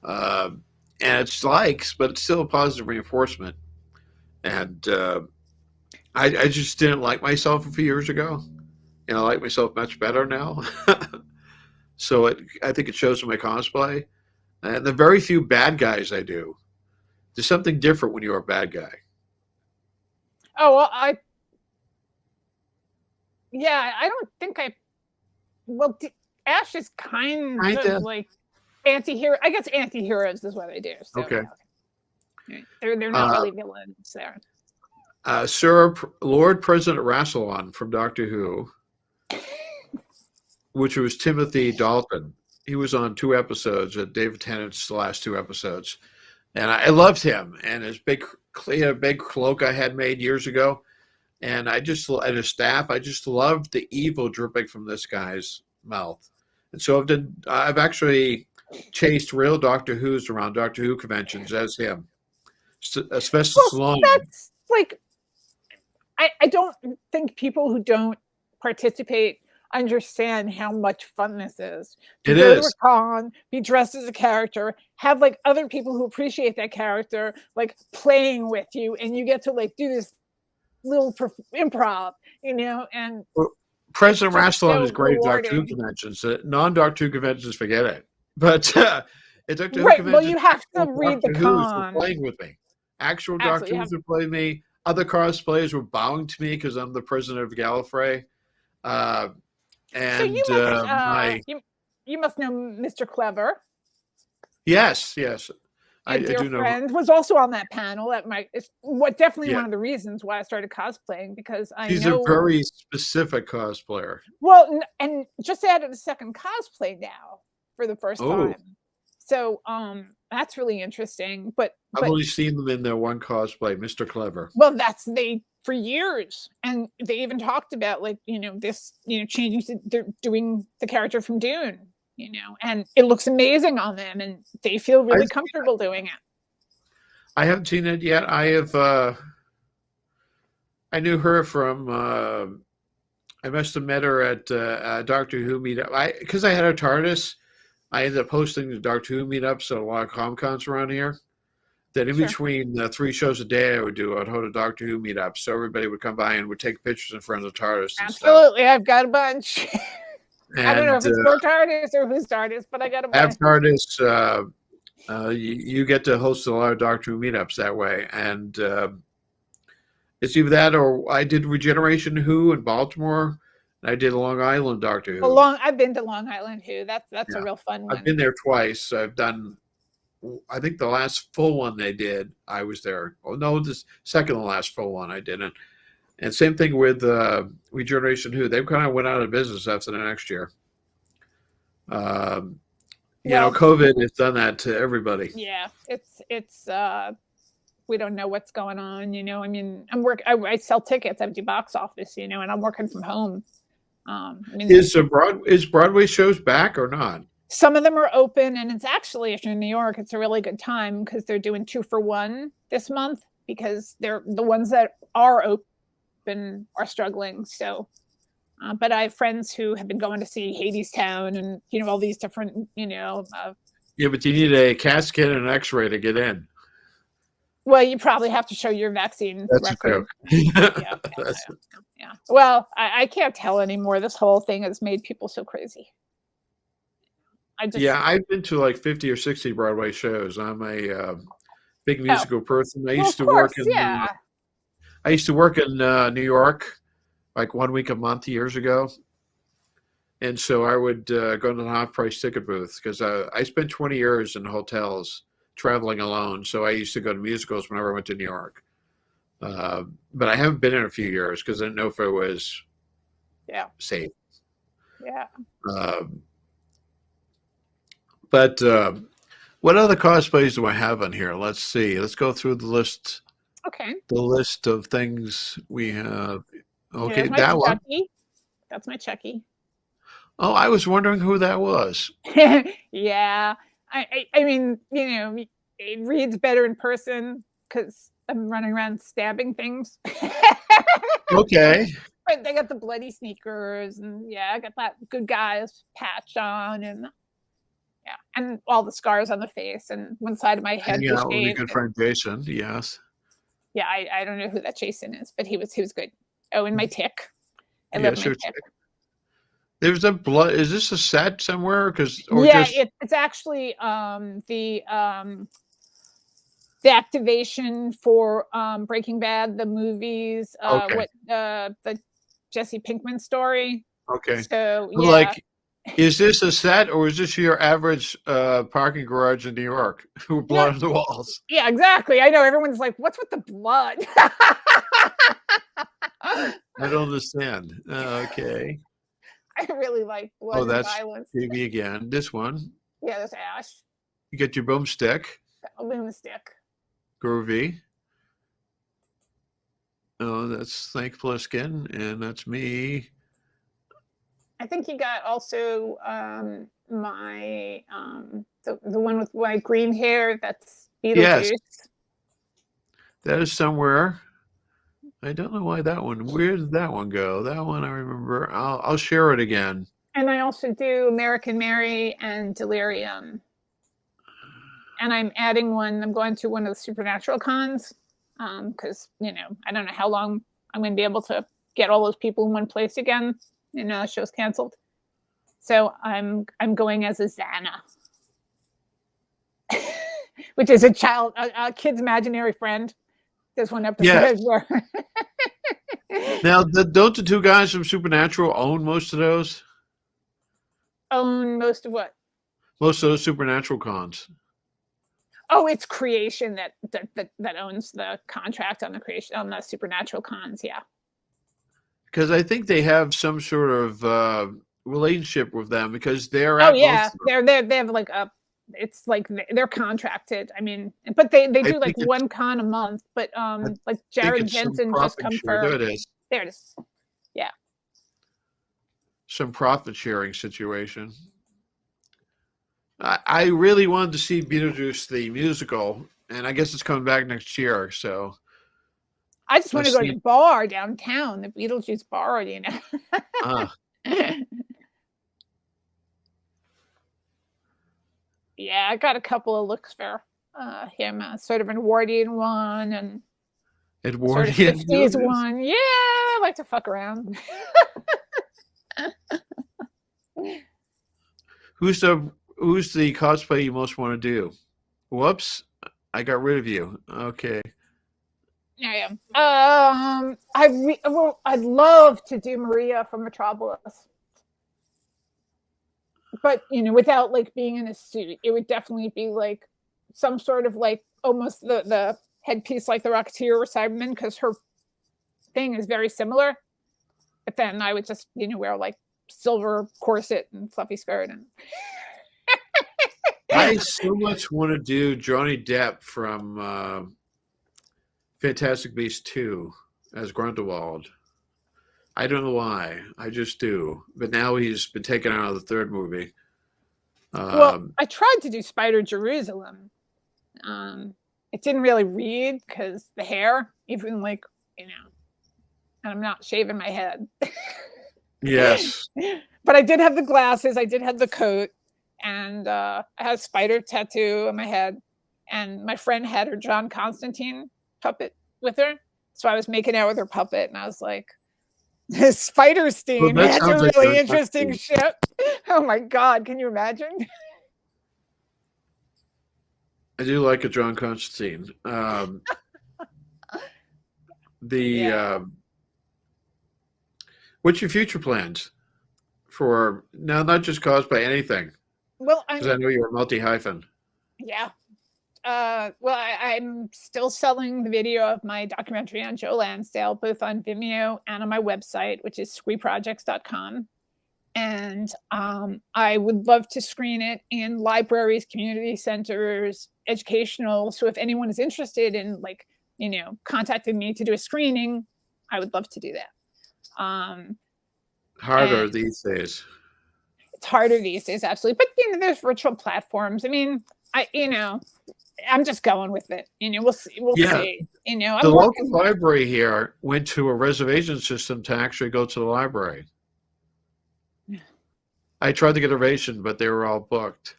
And it's likes, but it's still a positive reinforcement. And I just didn't like myself a few years ago. I like myself much better now. So I think it shows in my cosplay. And the very few bad guys I do, there's something different when you're a bad guy. Oh, well, I don't think Ash is kind of like anti-hero. I guess anti-heroes is what I do. So, okay. They're not really villains there. Sir Lord President Rassilon from Doctor Who, which was Timothy Dalton. He was on 2 episodes at David Tennant's last 2 episodes. And I loved him and he had a big cloak I had made years ago. And and his staff, I just loved the evil dripping from this guy's mouth. And so I've actually chased real Doctor Who's around Doctor Who conventions as him. Especially Sloan. That's like, I don't think people who don't participate understand how much fun this is. To go to a con, be dressed as a character, have like other people who appreciate that character like playing with you, and you get to like do this little improv, and President Rassilon is great at Doctor Who conventions. Non-Doctor Who conventions, forget it. But at Doctor Who conventions, well, you have to read the con. Playing with me. Actual Doctor Who's would play me. Other cosplayers were bowing to me because I'm the president of Gallifrey. And so you must know Mr. Clever. Yes. My dear friend was also on that panel. It's definitely one of the reasons why I started cosplaying, because He's a very specific cosplayer. Well, and just added a second cosplay now for the first time. So that's really interesting. But I've only seen them in their one cosplay, Mr. Clever. Well, for years, and they even talked about this changing. They're doing the character from Dune. And it looks amazing on them, and they feel really comfortable doing it. I haven't seen it yet. I knew her from, I must have met her at Doctor Who meetup. Because I had a TARDIS, I ended up hosting the Doctor Who meetups at a lot of Comic-Cons around here. Then in between 3 shows a day I'd hold a Doctor Who meetup. So everybody would come by and would take pictures in front of the TARDIS. Absolutely. I've got a bunch. I don't know if it's your TARDIS or whose TARDIS, but I got a bunch. At TARDIS, you get to host a lot of Doctor Who meetups that way. And it's either that or I did Regeneration Who in Baltimore. And I did Long Island Doctor Who. I've been to Long Island Who. That's a real fun one. I've been there twice. I've done, I think the last full one they did, I was there. Oh, no, the second to last full one I didn't. And same thing with Regeneration Who. They kind of went out of business after the next year. COVID has done that to everybody. Yeah, it's We don't know what's going on. I mean, I sell tickets. I do box office. And I'm working from home. I mean, Is Broadway shows back or not? some of them are open, and it's actually, if you're in New York, it's a really good time because they're doing 2 for 1 this month because they're the ones that are open are struggling. So, but I have friends who have been going to see Hadestown and all these different Yeah, but you need a CAT scan and an X-ray to get in. Well, you probably have to show your vaccine That's record. a joke. Yeah. Well, I can't tell anymore. This whole thing has made people so crazy. Yeah, I've been to like 50 or 60 Broadway shows. I'm a big musical person. I used to work in New York like 1 week a month years ago. And so I would go to the half-price ticket booth because I spent 20 years in hotels traveling alone. So I used to go to musicals whenever I went to New York. But I haven't been in a few years because I didn't know if it was safe. Yeah. But what other cosplays do I have on here? Let's see. Let's go through the list. Okay. The list of things we have. Okay, that one. That's my Chucky. Oh, I was wondering who that was. Yeah. I mean, it reads better in person because I'm running around stabbing things. Okay. But they got the bloody sneakers, and I got that good guys patch on, and and all the scars on the face, and one side of my head. Yeah, with my good friend Jason. Yes. Yeah, I don't know who that Jason is, but he was good. Oh, and my tick. I love my tick. There's a blood. Is this a set somewhere? It's actually the activation for Breaking Bad, the movies. The Jesse Pinkman story. Okay. So is this a set or is this your average parking garage in New York with blood on the walls? Yeah, exactly. I know everyone's like, "What's with the blood?" I don't understand. Okay. I really like blood and violence. Maybe again. This one. Yeah, that's Ash. You get your boomstick. A boomstick. Groovy. Oh, that's Thank Pliskin, and that's me. I think you got also my the one with my green hair. That's Beetlejuice. Yes. That is somewhere. I don't know why that one. Where did that one go? That one I remember. I'll share it again. And I also do American Mary and Delirium. And I'm adding one. I'm going to one of the Supernatural cons because I don't know how long I'm going to be able to get all those people in one place again. The show's canceled. So I'm going as a Xana, which is a kid's imaginary friend. There's one episode where. Now, don't the two guys from Supernatural own most of those? Own most of what? Most of those Supernatural cons. Oh, it's Creation that owns the contract on the Supernatural cons. Yeah. Because I think they have some sort of relationship with them because they're. Oh yeah, they have like a. It's like they're contracted. I mean, but they do like one con a month. But like Jared Jensen just confirmed. There it is. There it is. Yeah. Some profit sharing situation. I really wanted to see Beetlejuice the musical, and I guess it's coming back next year. So. I just want to go to the bar downtown, the Beetlejuice bar, Yeah, I got a couple of looks for him, sort of an Edwardian one and Edwardian sort of 50s one. Yeah, I like to fuck around. Who's the cosplay you most want to do? Whoops, I got rid of you. Okay. I am. I'd love to do Maria from Metropolis, but without like being in a suit, it would definitely be like some sort of like almost the headpiece like the Rocketeer or Cyberman, because her thing is very similar. But then I would just wear like silver corset and fluffy skirt and. I so much want to do Johnny Depp from Fantastic Beasts 2 as Grindelwald. I don't know why. I just do. But now he's been taken out of the third movie. Well, I tried to do Spider Jerusalem. It didn't really read because the hair, even like, and I'm not shaving my head. Yes. But I did have the glasses. I did have the coat. And I had a spider tattoo on my head. And my friend had her John Constantine puppet with her. So I was making out with her puppet. And I was like, this spider steam had a really interesting ship. Oh my God. Can you imagine? I do like a John Constantine. What's your future plans for now? Not just cosplay, anything. Well, because I know you're a multi-hyphen. Yeah. Well, I'm still selling the video of my documentary on Joe Lansdale, both on Vimeo and on my website, which is squeeprojects.com. And I would love to screen it in libraries, community centers, educational. So if anyone is interested in, like, contacting me to do a screening, I would love to do that. Harder these days. It's harder these days, absolutely. But there's virtual platforms. I mean, I'm just going with it. We'll see. We'll see. The local library here went to a reservation system to actually go to the library. I tried to get a reservation, but they were all booked.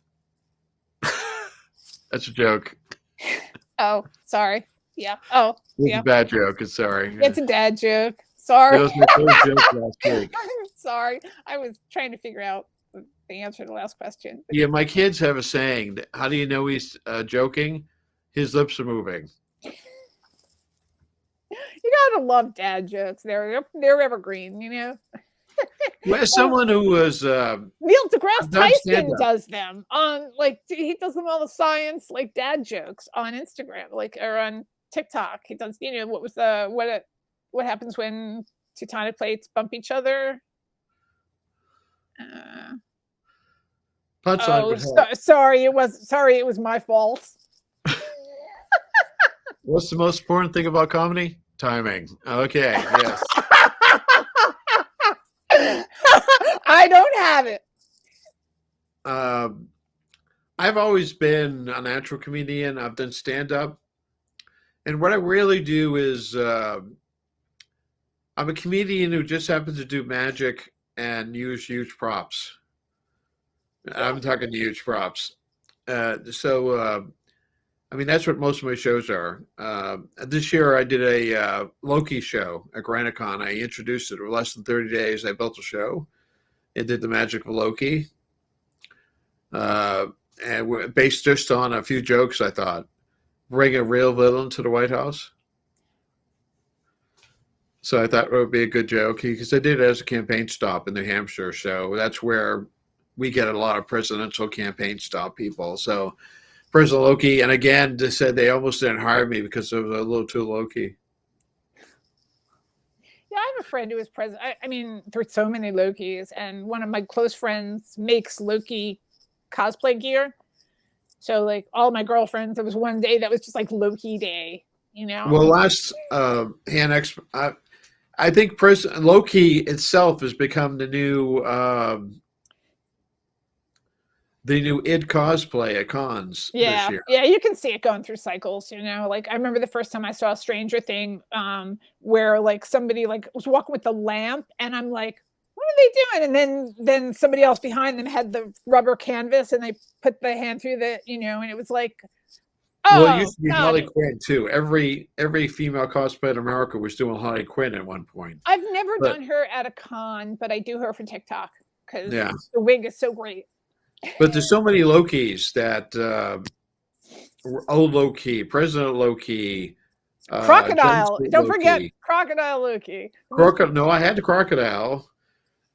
That's a joke. Oh, sorry. Yeah. Oh, it's a bad joke. It's sorry. It's a dad joke. Sorry. That was my third joke last week. I'm sorry. I was trying to figure out the answer to the last question. Yeah, my kids have a saying. How do you know he's joking? His lips are moving. You gotta love dad jokes. They're evergreen, Well, as someone who was Neil deGrasse Tyson does them on, like, he does them all the science, like, dad jokes on Instagram, like, or on TikTok. He does, what was what happens when tectonic plates bump each other? Sorry, it was my fault. What's the most important thing about comedy? Timing. Okay, yes. I don't have it. I've always been a natural comedian. I've done stand-up. And what I really do is I'm a comedian who just happens to do magic and use huge props. I'm talking huge props. I mean, that's what most of my shows are. This year I did a Loki show at GraniteCon. I introduced it in less than 30 days. I built a show and did the magic of Loki. And we're based just on a few jokes, I thought. Bring a real villain to the White House. So I thought it would be a good joke because I did it as a campaign stop in New Hampshire. So that's where we get a lot of presidential campaign stop people. So President Loki, and again, they said they almost didn't hire me because it was a little too Loki. Yeah, I have a friend who is president. I mean, there's so many Lokis, and one of my close friends makes Loki cosplay gear. So, like, all my girlfriends, there was one day that was just like Loki Day, Well, last I think President Loki itself has become the new id cosplay at cons this year. Yeah, you can see it going through cycles, Like, I remember the first time I saw a Stranger Thing where, like, somebody, like, was walking with the lamp, and I'm like, what are they doing? And then somebody else behind them had the rubber canvas, and they put the hand through the, and it was like, oh, well, it used to be Harley Quinn too. Every female cosplayer in America was doing Harley Quinn at one point. I've never done her at a con, but I do her for TikTok because the wig is so great. But there's so many Lokis that old Loki, President Loki, Crocodile. Don't forget Crocodile Loki. No, I had the crocodile,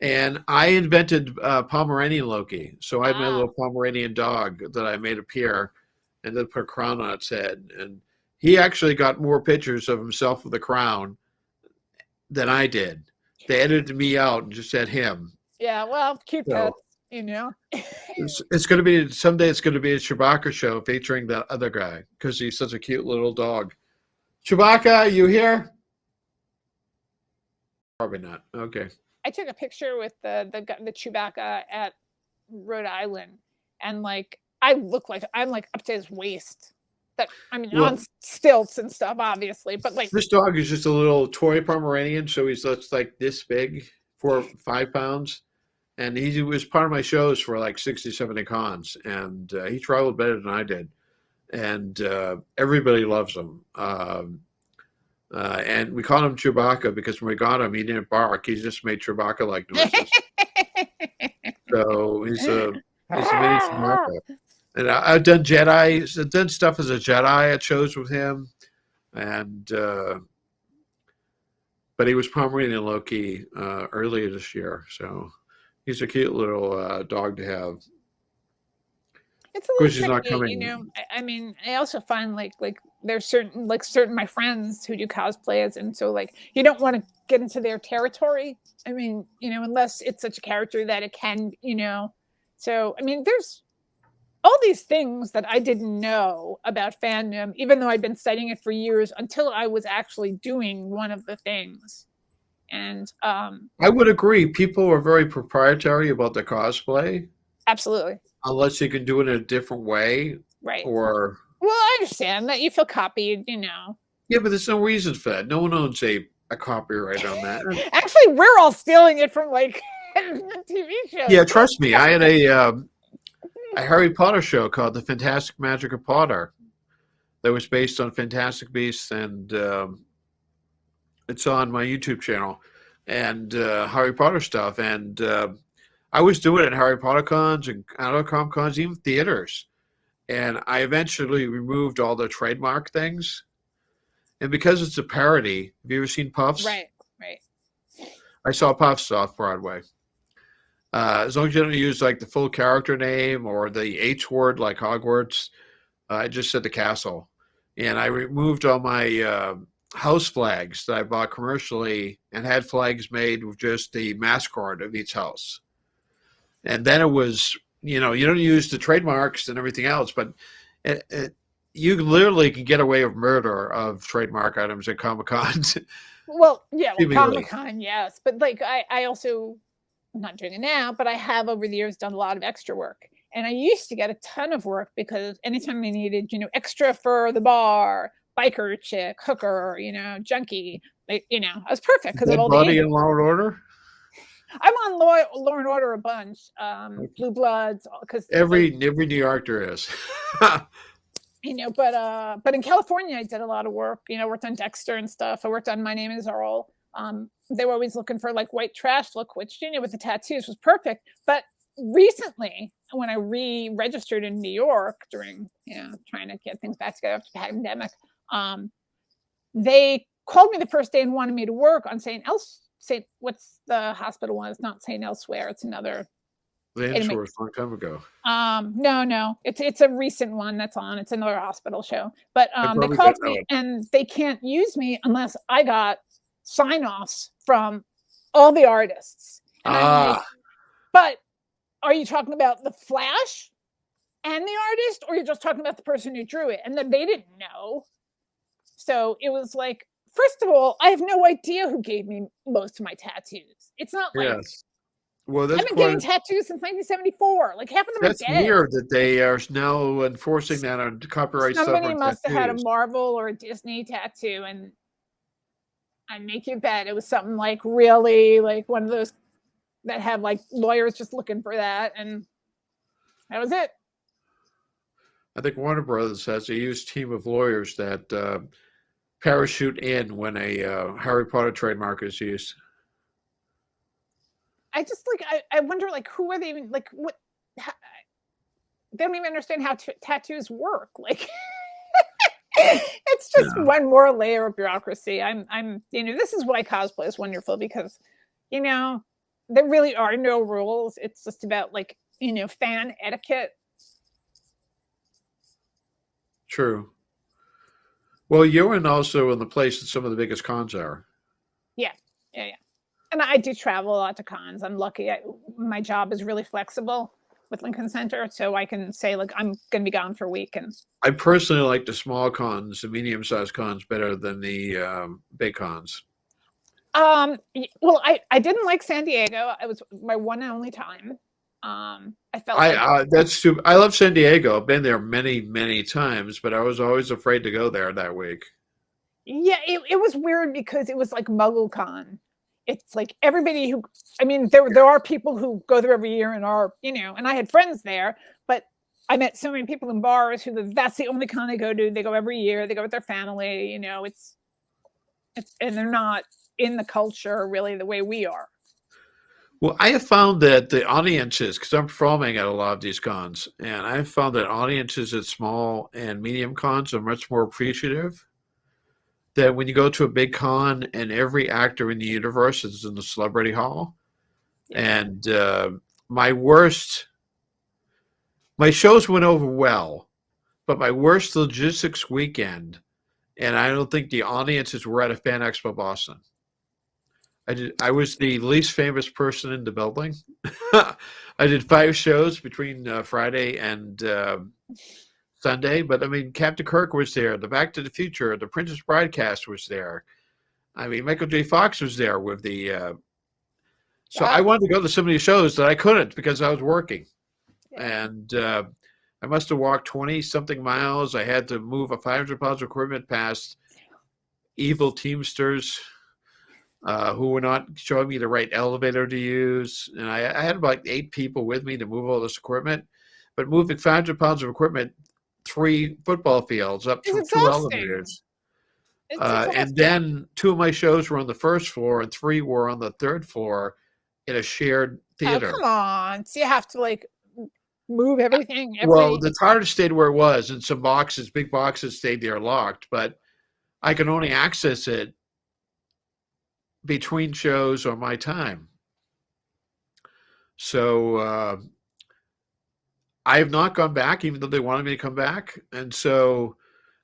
and I invented Pomeranian Loki. So I had my little Pomeranian dog that I made appear, and then put a crown on its head. And he actually got more pictures of himself with a crown than I did. They edited me out and just said him. Yeah, well, cute pets. It's going to be someday. It's going to be a Chewbacca show featuring that other guy because he's such a cute little dog. Chewbacca, you here? Probably not. Okay. I took a picture with the Chewbacca at Rhode Island, and like I look like I'm like up to his waist. That I mean, on Well, stilts and stuff, obviously, but like this dog is just a little toy Pomeranian, so he's just like this big, 5 pounds. And he was part of my shows for like 60, 70 cons, and he traveled better than I did. And everybody loves him. And we called him Chewbacca because when we got him, he didn't bark. He just made Chewbacca-like noises. So he's a mini Chewbacca. And I've done I've done stuff as a Jedi at shows with him, and but he was Pomeranian Loki earlier this year. So he's a cute little dog to have. it's a little tricky, you know. I mean, I also find like there's certain my friends who do cosplays, and so like you don't want to get into their territory. I mean, you know, unless it's such a character that it can, you know. So I mean, there's all these things that I didn't know about fandom, even though I'd been studying it for years, until I was actually doing one of the things. And I would agree. People are very proprietary about the cosplay. Absolutely. Unless you can do it in a different way. Right. Or well, I understand that you feel copied, you know. Yeah, but there's no reason for that. No one owns a copyright on that. Actually, we're all stealing it from like TV shows. Yeah, trust me. I had a Harry Potter show called The Fantastic Magic of Potter that was based on Fantastic Beasts, and it's on my YouTube channel, and Harry Potter stuff. And I was doing it at Harry Potter cons and other Comic Cons, even theaters. And I eventually removed all the trademark things. And because it's a parody, have you ever seen Puffs? Right. I saw Puffs off Broadway. As long as you don't use like the full character name or the H word like Hogwarts, I just said the castle. And I removed all my house flags that I bought commercially and had flags made with just the mascot of each house. And then it was, you know, you don't use the trademarks and everything else, but you literally can get away with murder of trademark items at Comic Cons. Well, yeah, Comic Con, yes. But like I also, I'm not doing it now, but I have over the years done a lot of extra work. And I used to get a ton of work because anytime they needed, you know, extra for the bar, biker chick, hooker, you know, junkie, you know, I was perfect because of all the Buddy in Law and Order. I'm on Law and Order a bunch, Blue Bloods, because every New Yorker is. You know, but in California, I did a lot of work. You know, worked on Dexter and stuff. I worked on My Name Is Earl. They were always looking for like white trash look, which, you know, with the tattoos was perfect. But recently, when I re-registered in New York during, you know, trying to get things back together after the pandemic, they called me the first day and wanted me to work on what's the hospital one? It's not St. Elsewhere. It's another. Lansworth, a long time ago. No, it's a recent one that's on. It's another hospital show. But they called me and they can't use me unless I got sign-offs from all the artists. And I'm like, but are you talking about the Flash and the artist, or you're just talking about the person who drew it? And then they didn't know. So it was like, first of all, I have no idea who gave me most of my tattoos. It's not like well, I've been getting tattoos since 1974. Like half of them are dead. That's weird that they are now enforcing that on copyright stuff. Somebody must have had a Marvel or a Disney tattoo, and I make you bet it was something like really like one of those that have like lawyers just looking for that, and that was it. I think Warner Brothers has a huge team of lawyers that parachute in when a Harry Potter trademark is used. I just like I wonder like who are they even like what they don't even understand how tattoos work. Like it's just one more layer of bureaucracy. I'm you know, this is why cosplay is wonderful, because you know there really are no rules. It's just about like, you know, fan etiquette. True. Well, you're also in the place that some of the biggest cons are. Yeah. And I do travel a lot to cons. I'm lucky. My job is really flexible. with Lincoln Center, so I can say like I'm going to be gone for a week. And I personally like the small cons, the medium-sized cons, better than the big cons. Well, I didn't like San Diego. It was my one and only time. I felt like That's too. I love San Diego. I've been there many, many times, but I was always afraid to go there that week. yeah, it was weird because it was like MuggleCon. It's like everybody who, I mean, there are people who go there every year and are, and I had friends there, but I met so many people in bars who that's the only con they go to. They go every year. They go with their family. And they're not in the culture really the way we are. Well, I have found that the audiences, because I'm performing at a lot of these cons, and I've found that audiences at small and medium cons are much more appreciative. That when you go to a big con and every actor in the universe is in the celebrity hall, and my shows went over well, but my worst logistics weekend, and I don't think the audiences were at a Fan Expo Boston. I was the least famous person in the building. I did 5 shows between Friday and Sunday, but I mean, Captain Kirk was there, the Back to the Future, the Princess Bride cast was there. I mean, Michael J. Fox was there with the. So I wanted to go to so many shows that I couldn't because I was working, and I must have walked 20-something miles. I had to move a 500 pounds of equipment past evil Teamsters who were not showing me the right elevator to use, and I had about 8 people with me to move all this equipment, but moving 500 pounds of equipment 3 football fields up through 2 elevators. And then 2 of my shows were on the first floor and 3 were on the 3rd floor in a shared theater. Oh, come on. So you have to like move everything. Well, the theater stayed where it was, and some boxes, big boxes stayed there locked, but I can only access it between shows or my time. So I have not gone back, even though they wanted me to come back. And so,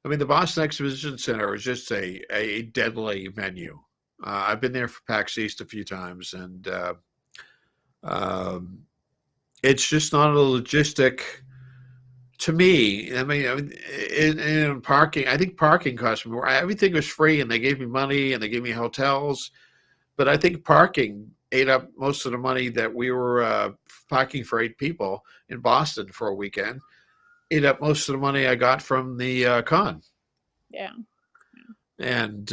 I mean, the Boston Exposition Center is just a deadly venue. I've been there for PAX East a few times, and it's just not a logistic to me. I mean, in parking, I think parking cost me more. Everything was free, and they gave me money, and they gave me hotels. But I think parking ate up most of the money that we were parking for 8 people in Boston for a weekend. Ate up most of the money I got from the con. Yeah. And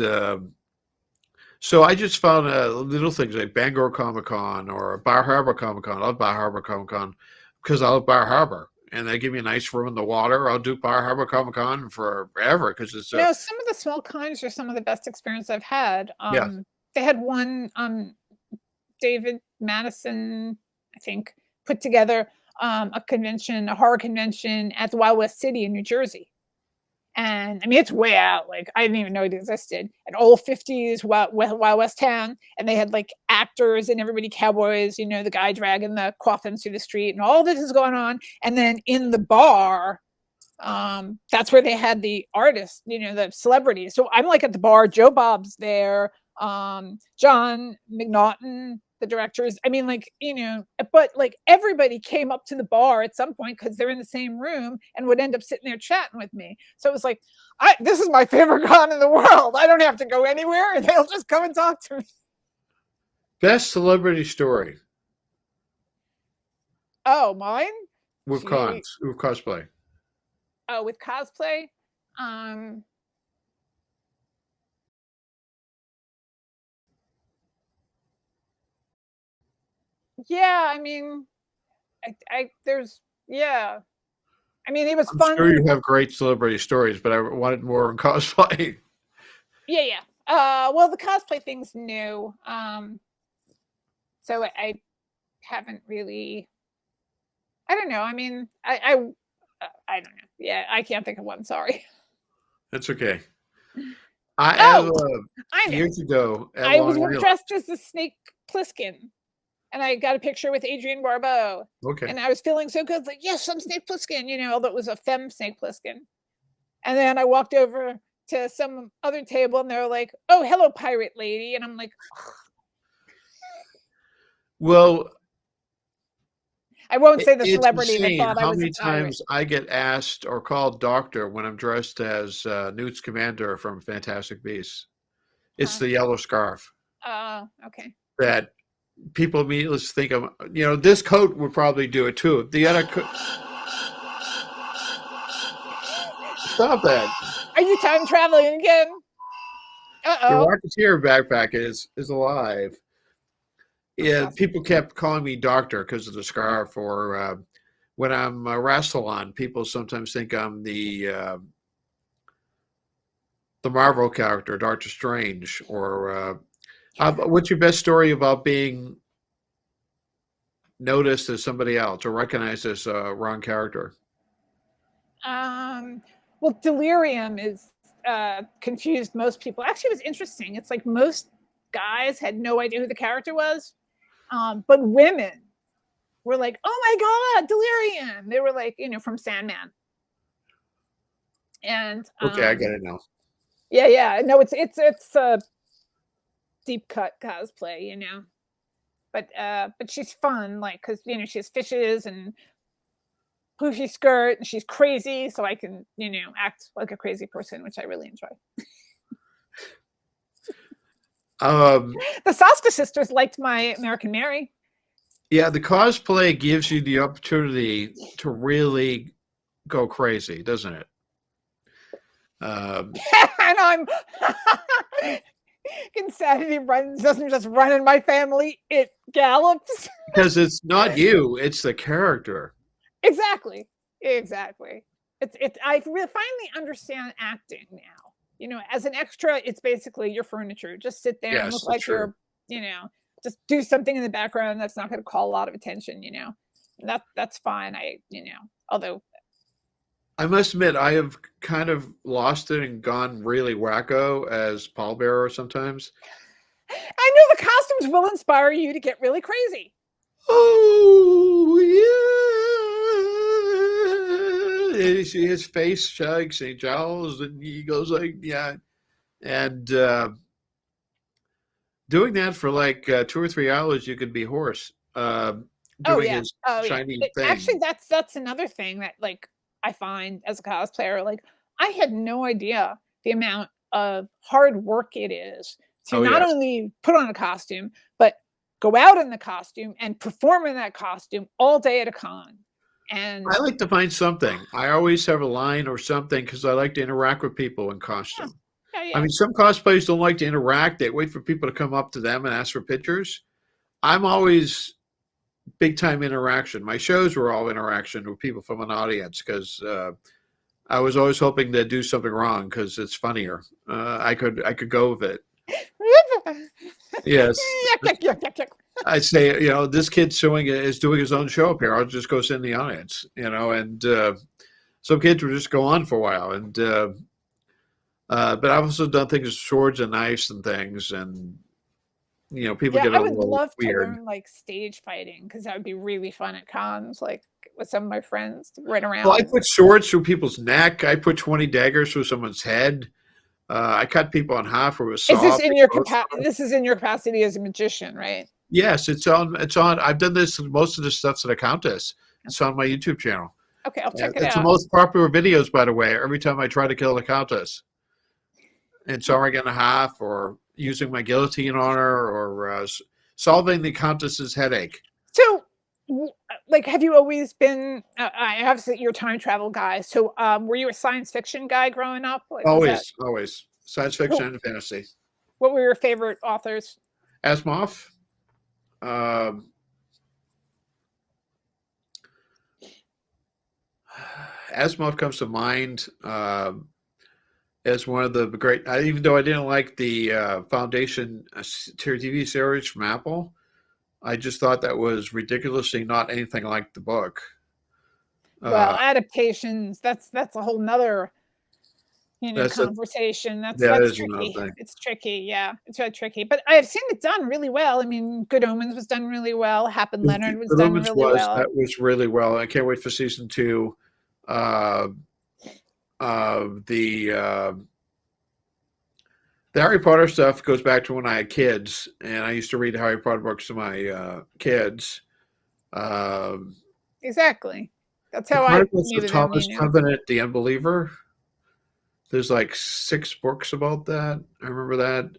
so I just found little things like Bangor Comic Con or Bar Harbor Comic Con. I love Bar Harbor Comic Con because I love Bar Harbor. And they give me a nice room in the water. I'll do Bar Harbor Comic Con forever because it's. Some of the small cons are some of the best experience I've had. Yeah. They had one, David Madison, I think, put together a convention, a horror convention at the Wild West City in New Jersey. And I mean, it's way out. Like, I didn't even know it existed. An old 50s Wild West town. And they had like actors and everybody cowboys, the guy dragging the coffins through the street and all this is going on. And then in the bar, that's where they had the artists, the celebrities. So I'm like at the bar, Joe Bob's there, John McNaughton, the directors. I mean, like, but like everybody came up to the bar at some point because they're in the same room and would end up sitting there chatting with me. So it was like, this is my favorite con in the world. I don't have to go anywhere and they'll just come and talk to me. Best celebrity story. Oh, mine? With cons, with cosplay. Oh, with cosplay? Yeah, I mean, I mean, it was fun. I'm sure you have great celebrity stories, but I wanted more in cosplay. Yeah. Well, the cosplay thing's new. So I haven't really, I don't know. I mean, I don't know. Yeah, I can't think of one. Sorry. That's okay. Years ago, I was dressed as the Snake Plissken. And I got a picture with Adrienne Barbeau. Okay. And I was feeling so good. Like, yes, I'm Snake Plissken, although it was a femme Snake Plissken. And then I walked over to some other table and they were like, oh, hello, pirate lady. And I'm like, ugh. Well, I won't say the It's celebrity that insane thought I how was a many pirate. times I get asked or called doctor when I'm dressed as Newt's commander from Fantastic Beasts. It's Huh. the yellow scarf Okay. that people immediately think of. This coat would probably do it too. The other stop that. Are you time traveling again? The Uh-oh. Rocketeer backpack is alive. That's Yeah, awesome. people kept calling me doctor because of the scarf, or when I'm Rassilon, people sometimes think I'm the Marvel character, Doctor Strange. Or what's your best story about being noticed as somebody else or recognized as a wrong character? Well, delirium is confused most people. Actually, it was interesting. It's like most guys had no idea who the character was, but women were like, "Oh my god, delirium!" They were like, from Sandman. And Okay, I get it now. yeah. No, it's a deep cut cosplay. But she's fun, like because she has fishes and poofy skirt, and she's crazy, so I can act like a crazy person, which I really enjoy. The Soska sisters liked my American Mary. Yeah, the cosplay gives you the opportunity to really go crazy, doesn't it? And I'm insanity doesn't just run in my family, it gallops. Because it's not you, it's the character. Exactly. It's I really finally understand acting now. As an extra, it's basically your furniture. Just sit there and Yes, look that's like true. just do something in the background that's not going to call a lot of attention. That's fine. Although I must admit, I have kind of lost it and gone really wacko as Pallbearer sometimes. I know the costumes will inspire you to get really crazy. Oh, yeah. His face shakes and he jowls and he goes like, yeah. And doing that for like 2 or 3 hours, you could be hoarse Oh doing yeah. his Oh yeah. shiny Actually, thing. that's another thing that like I find as a cosplayer. Like I had no idea the amount of hard work it is to Oh, not yes. only put on a costume, but go out in the costume and perform in that costume all day at a con. And I like to find something. I always have a line or something because I like to interact with people in yeah, costume. I yeah. mean, some cosplayers don't like to interact. They wait for people to come up to them and ask for pictures. I'm always big time interaction. My shows were all interaction with people from an audience because I was always hoping to do something wrong because it's funnier. I could go with it. Yes, Yuck. I say, this kid is doing his own show up here. I'll just go sit in the audience, and some kids will just go on for a while. And but I've also done things with swords and knives and things, and people Yeah, get I a would little love to weird. learn like stage fighting because that would be really fun at cons, like with some of my friends to run Well, I around. put swords through people's neck. I put 20 daggers through someone's head. I cut people in half with a Is saw. this in your capacity? This is in your capacity as a magician, right? Yes, it's on. It's on. I've done this. Most of the stuff's at a contest. It's on my YouTube channel. Okay, I'll check it It's the out. most popular videos, by the way. Every time I try to kill the countess, it's sawing in half, or using my guillotine on her, or solving the countess's headache. So, like, have you always been? I obviously you're a time travel guy. So, were you a science fiction guy growing up? Like, was that Always science fiction and fantasy. what were your favorite authors? Asimov. Um, Asimov comes to mind as one of the great. Even though I didn't like the Foundation TV series from Apple, I just thought that was ridiculously not anything like the book. Well, adaptations. That's a whole nother That's a conversation. that That's is another tricky. thing. It's tricky. Yeah, it's really tricky. But I have seen it done really well. I mean, Good Omens was done really well. Hap and Leonard was The done Lumens really well. that was really well. I can't wait for season 2. Uh, the Harry Potter stuff goes back to when I had kids, and I used to read Harry Potter books to my kids. exactly. That's The how I Chronicles knew of that they Thomas knew. Covenant, the Unbeliever. There's like 6 books about that. I remember that.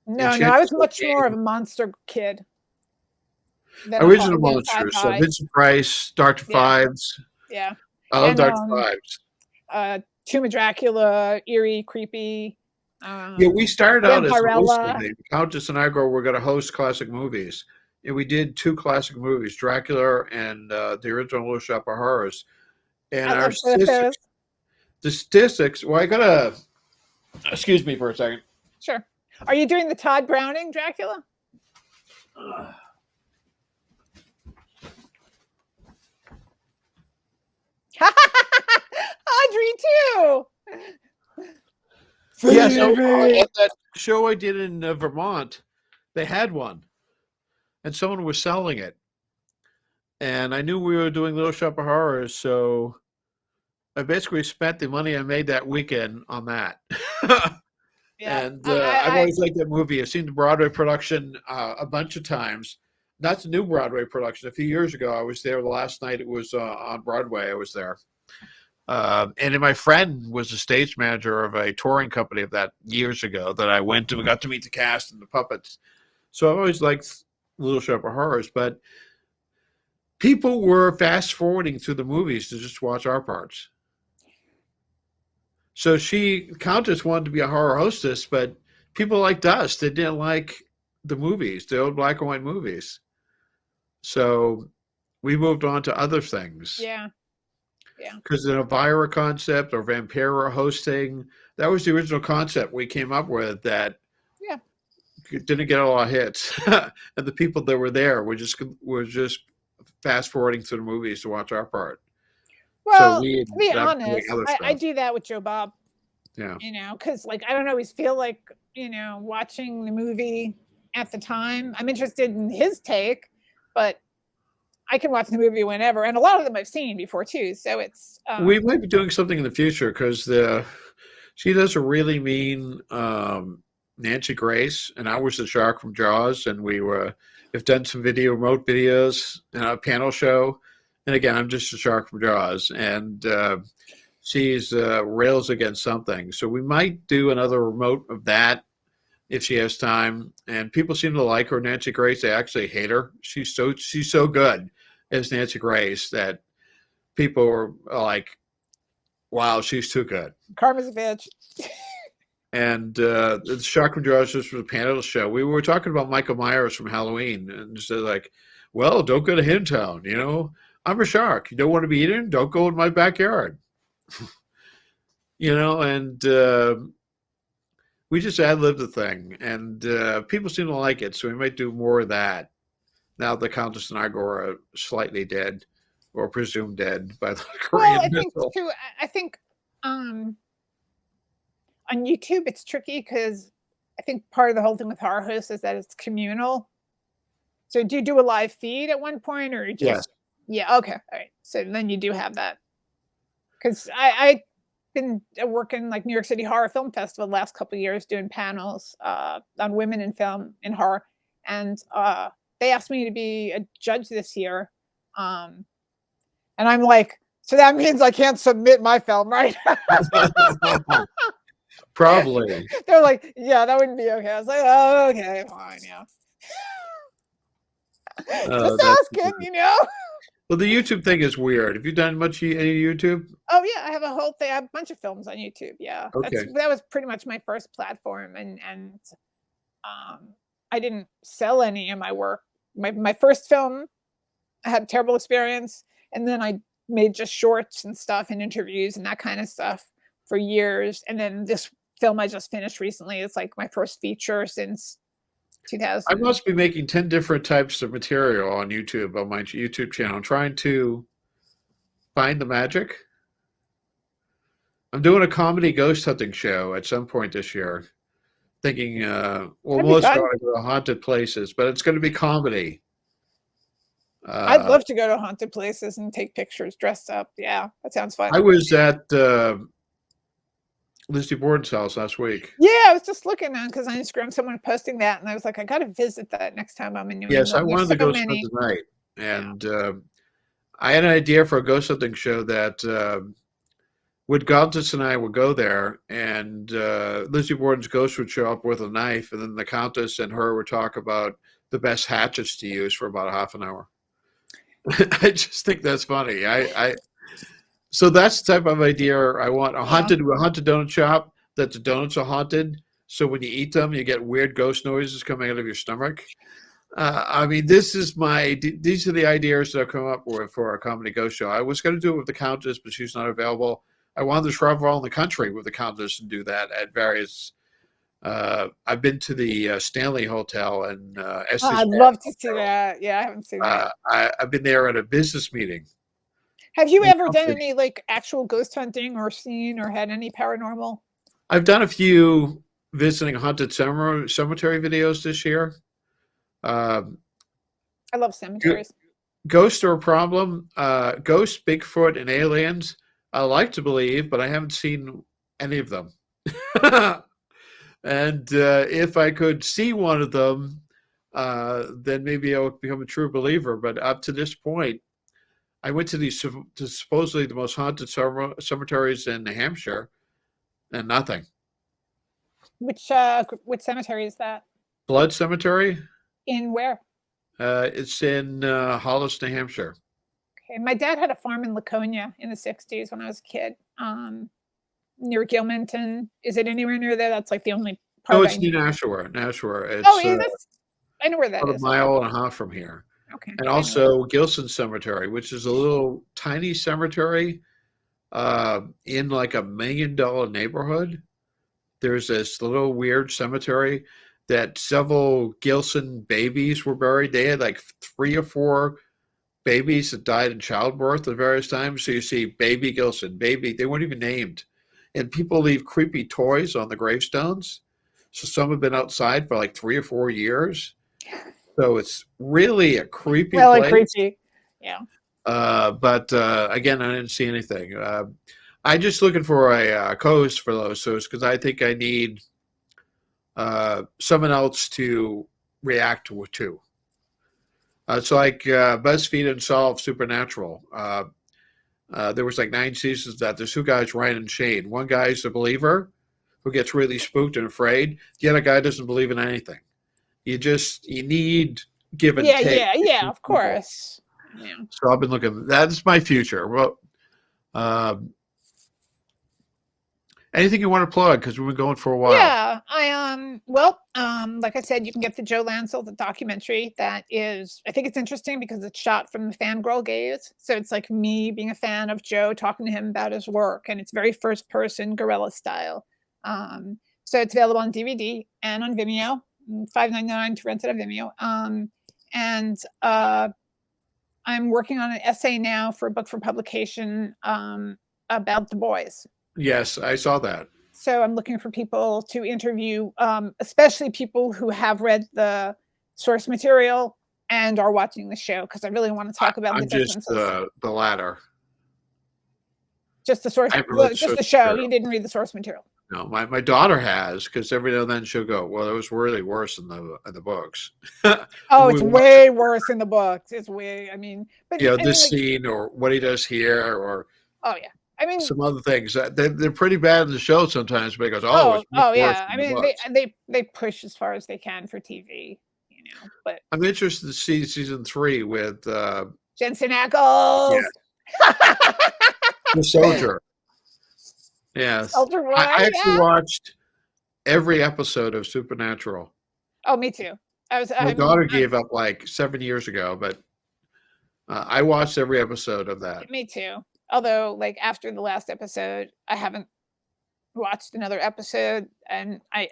No, I Enchantress was much more of Game, a monster kid than Original than Monsters. So sci-fi. Vincent Price, Dr. Yeah, Fives. yeah, I love and Dr. Fives. Tomb of Dracula, eerie, creepy. Yeah, we started out as hosting. Vampirella. The Countess and I were going to host classic movies. And we did 2 classic movies, Dracula and the original Little Shop of Horrors. And I our love both those. statistics, well, I got to, excuse me for a second. Sure. Are you doing the Todd Browning Dracula? Audrey too. Yeah, so at that show I did in Vermont, they had one, and someone was selling it. And I knew we were doing Little Shop of Horrors, so I basically spent the money I made that weekend on that. Yeah, And I've always liked that movie. I've seen the Broadway production a bunch of times. Not the new Broadway production. A few years ago, I was there the last night it was on Broadway. I was there. And then my friend was the stage manager of a touring company of that years ago that I went to. We got to meet the cast and the puppets. So I've always liked Little Shop of Horrors, but people were fast forwarding through the movies to just watch our parts. So Countess wanted to be a horror hostess, but people liked us. They didn't like the movies, the old black and white movies. So we moved on to other things. Yeah. Because the Elvira concept or Vampira hosting, that was the original concept we came up with that didn't get a lot of hits. And the people that were there were just fast forwarding through the movies to watch our part. Well, so we to be honest, I do that with Joe Bob. Yeah. Because like I don't always feel like, watching the movie at the time. I'm interested in his take, but I can watch the movie whenever, and a lot of them I've seen before too. So it's we might be doing something in the future because she does a really mean Nancy Grace, and I was the shark from Jaws, and have done some remote videos and a panel show. And again, I'm just a shark from Jaws, and she's rails against something. So we might do another remote of that if she has time. And people seem to like her, Nancy Grace. They actually hate her. She's so good as Nancy Grace that people are like, wow, she's too good. Karma's a bitch. And the Shark from Jaws was a panel show. We were talking about Michael Myers from Halloween, and said like, well, don't go to Hintown, I'm a shark. You don't want to be eaten? Don't go in my backyard. And we just ad-libbed the thing, and people seem to like it, so we might do more of that. Now the Countess and I are slightly dead, or presumed dead by the Korean missile. I think on YouTube it's tricky because I think part of the whole thing with horror hosts is that it's communal. So do you do a live feed at one point, or just? Yes. Yeah. Okay. All right. So then you do have that. Because I've been working like New York City Horror Film Festival the last couple of years doing panels on women in film and horror, and they asked me to be a judge this year, and I'm like, so that means I can't submit my film, right? Probably. They're like, yeah, that wouldn't be okay. I was like, oh, okay, fine, yeah. Just asking, Well, the YouTube thing is weird. Have you done any YouTube? Oh yeah, I have a whole thing. I have a bunch of films on YouTube. Yeah, okay. That was pretty much my first platform, and I didn't sell any of my work. My first film, I had a terrible experience, and then I made just shorts and stuff and interviews and that kind of stuff for years. And then this film I just finished recently is like my first feature since 2000. I must be making 10 different types of material on YouTube, on my YouTube channel. I'm trying to find the magic. I'm doing a comedy ghost hunting show at some point this year. Thinking, most going to go to haunted places, but it's going to be comedy. I'd love to go to haunted places and take pictures dressed up. Yeah, that sounds fun. I was at Lizzie Borden's house last week. Yeah, I was just looking on because on Instagram someone posting that, and I was like, I got to visit that next time I'm in New England. Yes, I wanted to go spend the night. And I had an idea for a ghost hunting show that Wood Galtus and I would go there, and Lizzie Borden's ghost would show up with a knife, and then the Countess and her would talk about the best hatchets to use for about a half an hour. I just think that's funny. So that's the type of idea I want. A haunted donut shop that the donuts are haunted. So when you eat them, you get weird ghost noises coming out of your stomach. I mean, these are the ideas that I've come up with for a comedy ghost show. I was going to do it with the Countess, but she's not available. I wanted to travel around the country with the Countess and do that at various. I've been to the Stanley Hotel and I'd love to see that. Yeah, I haven't seen that. I've been there at a business meeting. Have you ever done any like actual ghost hunting or seen or had any paranormal? I've done a few visiting haunted cemetery videos this year. I love cemeteries. Ghosts are a problem. Ghosts, Bigfoot, and aliens. I like to believe, but I haven't seen any of them. And if I could see one of them, then maybe I would become a true believer. But up to this point, I went to supposedly the most haunted cemeteries in New Hampshire, and nothing. Which cemetery is that? Blood Cemetery. In where? It's in Hollis, New Hampshire. Okay, my dad had a farm in Laconia in the '60s when I was a kid, near Gilmanton. Is it anywhere near there? That's like the only part. Oh, it's near Nashua. It's, yeah, I know where that is. A mile and a half from here. Okay. And also Gilson Cemetery, which is a little tiny cemetery in like $1 million neighborhood. There's this little weird cemetery that several Gilson babies were buried. They had like 3 or 4 babies that died in childbirth at various times. So you see baby Gilson, baby, they weren't even named. And people leave creepy toys on the gravestones. So some have been outside for like 3 or 4 years. So it's really a creepy place. Really creepy, yeah. But again, I didn't see anything. I'm just looking for a co-host for those shows because I think I need someone else to react to. It's like BuzzFeed Unsolved Supernatural. There was like 9 seasons of that. There's 2 guys, Ryan and Shane. One guy's a believer who gets really spooked and afraid. The other guy doesn't believe in anything. You need give and take. Yeah, of course. Yeah. So I've been looking. That's my future. Well, anything you want to plug? Because we've been going for a while. Yeah, like I said, you can get the Joe Lancel, the documentary. That is, I think it's interesting because it's shot from the fangirl gaze. So it's like me being a fan of Joe, talking to him about his work, and it's very first person guerrilla style. So it's available on DVD and on Vimeo. $5.99 to rent it on Vimeo. And I'm working on an essay now for a book for publication about the boys. Yes, I saw that. So I'm looking for people to interview, especially people who have read the source material and are watching the show, because I really want to talk about the differences. Just the latter. Just the source, just the show. Material. You didn't read the source material. No, my daughter has, because every now and then she'll go, well, it was really worse in the books. Oh, it's way worse in the books. It's way, I mean, but this scene or what he does here, or oh yeah, I mean some other things. They're pretty bad in the show sometimes, but he goes, yeah. I mean, they push as far as they can for TV, But I'm interested to see season 3 with Jensen Ackles, the soldier. Yes, I actually watched every episode of Supernatural. Oh, me too. My daughter gave up like 7 years ago, but I watched every episode of that. Me too. Although, like after the last episode, I haven't watched another episode, and I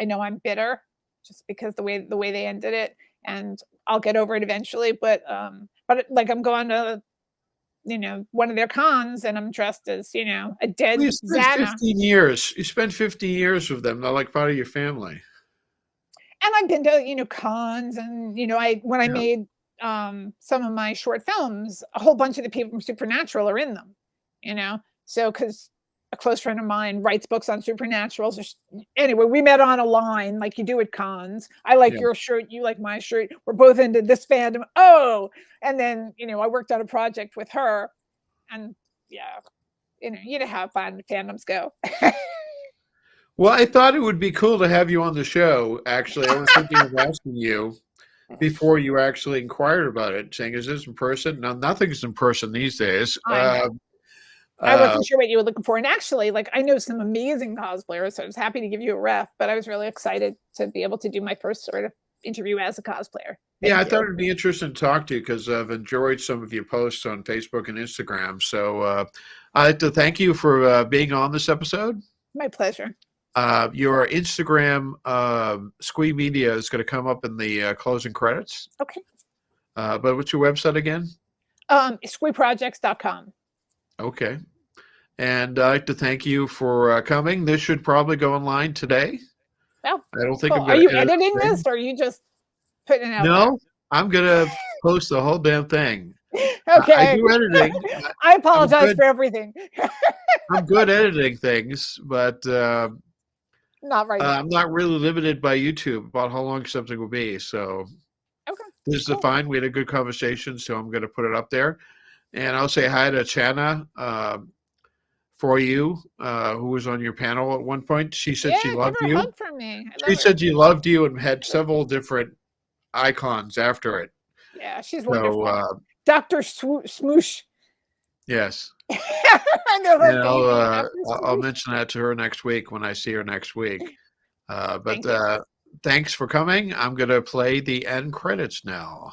know I'm bitter just because the way they ended it, and I'll get over it eventually. But like I'm going to one of their cons, and I'm dressed as, a dead Xana. 15 years. You spent 15 years with them. They're like part of your family. And I've been to, cons, and, when I made some of my short films, a whole bunch of the people from Supernatural are in them, so, because a close friend of mine writes books on supernaturals. Anyway, we met on a line like you do at cons. I like your shirt, you like my shirt. We're both into this fandom. Oh, and then I worked on a project with her, and you know how fandoms go. Well, I thought it would be cool to have you on the show. Actually, I was thinking of asking you before you actually inquired about it, saying, "Is this in person?" Now, nothing's in person these days. I wasn't sure what you were looking for. And actually, like, I know some amazing cosplayers, so I was happy to give you a ref, but I was really excited to be able to do my first sort of interview as a cosplayer. Yeah, I thought it'd be interesting to talk to you because I've enjoyed some of your posts on Facebook and Instagram. So I'd like to thank you for being on this episode. My pleasure. Your Instagram Squee Media is going to come up in the closing credits. Okay. But what's your website again? SqueeProjects.com. Okay. And I'd like to thank you for coming. This should probably go online today. Well, I don't think cool. Are you editing this, or are you just putting it out? No, I'm going to post the whole damn thing. Okay. I do editing. I apologize for everything. I'm good editing things, but not right now. I'm not really limited by YouTube about how long something will be. So this is fine. We had a good conversation, so I'm going to put it up there. And I'll say hi to Chana for you, who was on your panel at one point. She said she loved you. Hug from me. She said she loved you and had several different icons after it. Yeah, she's wonderful. Dr. Smoosh. Yes. I know her and I'll mention that to her next week when I see her next week. But thanks for coming. I'm going to play the end credits now.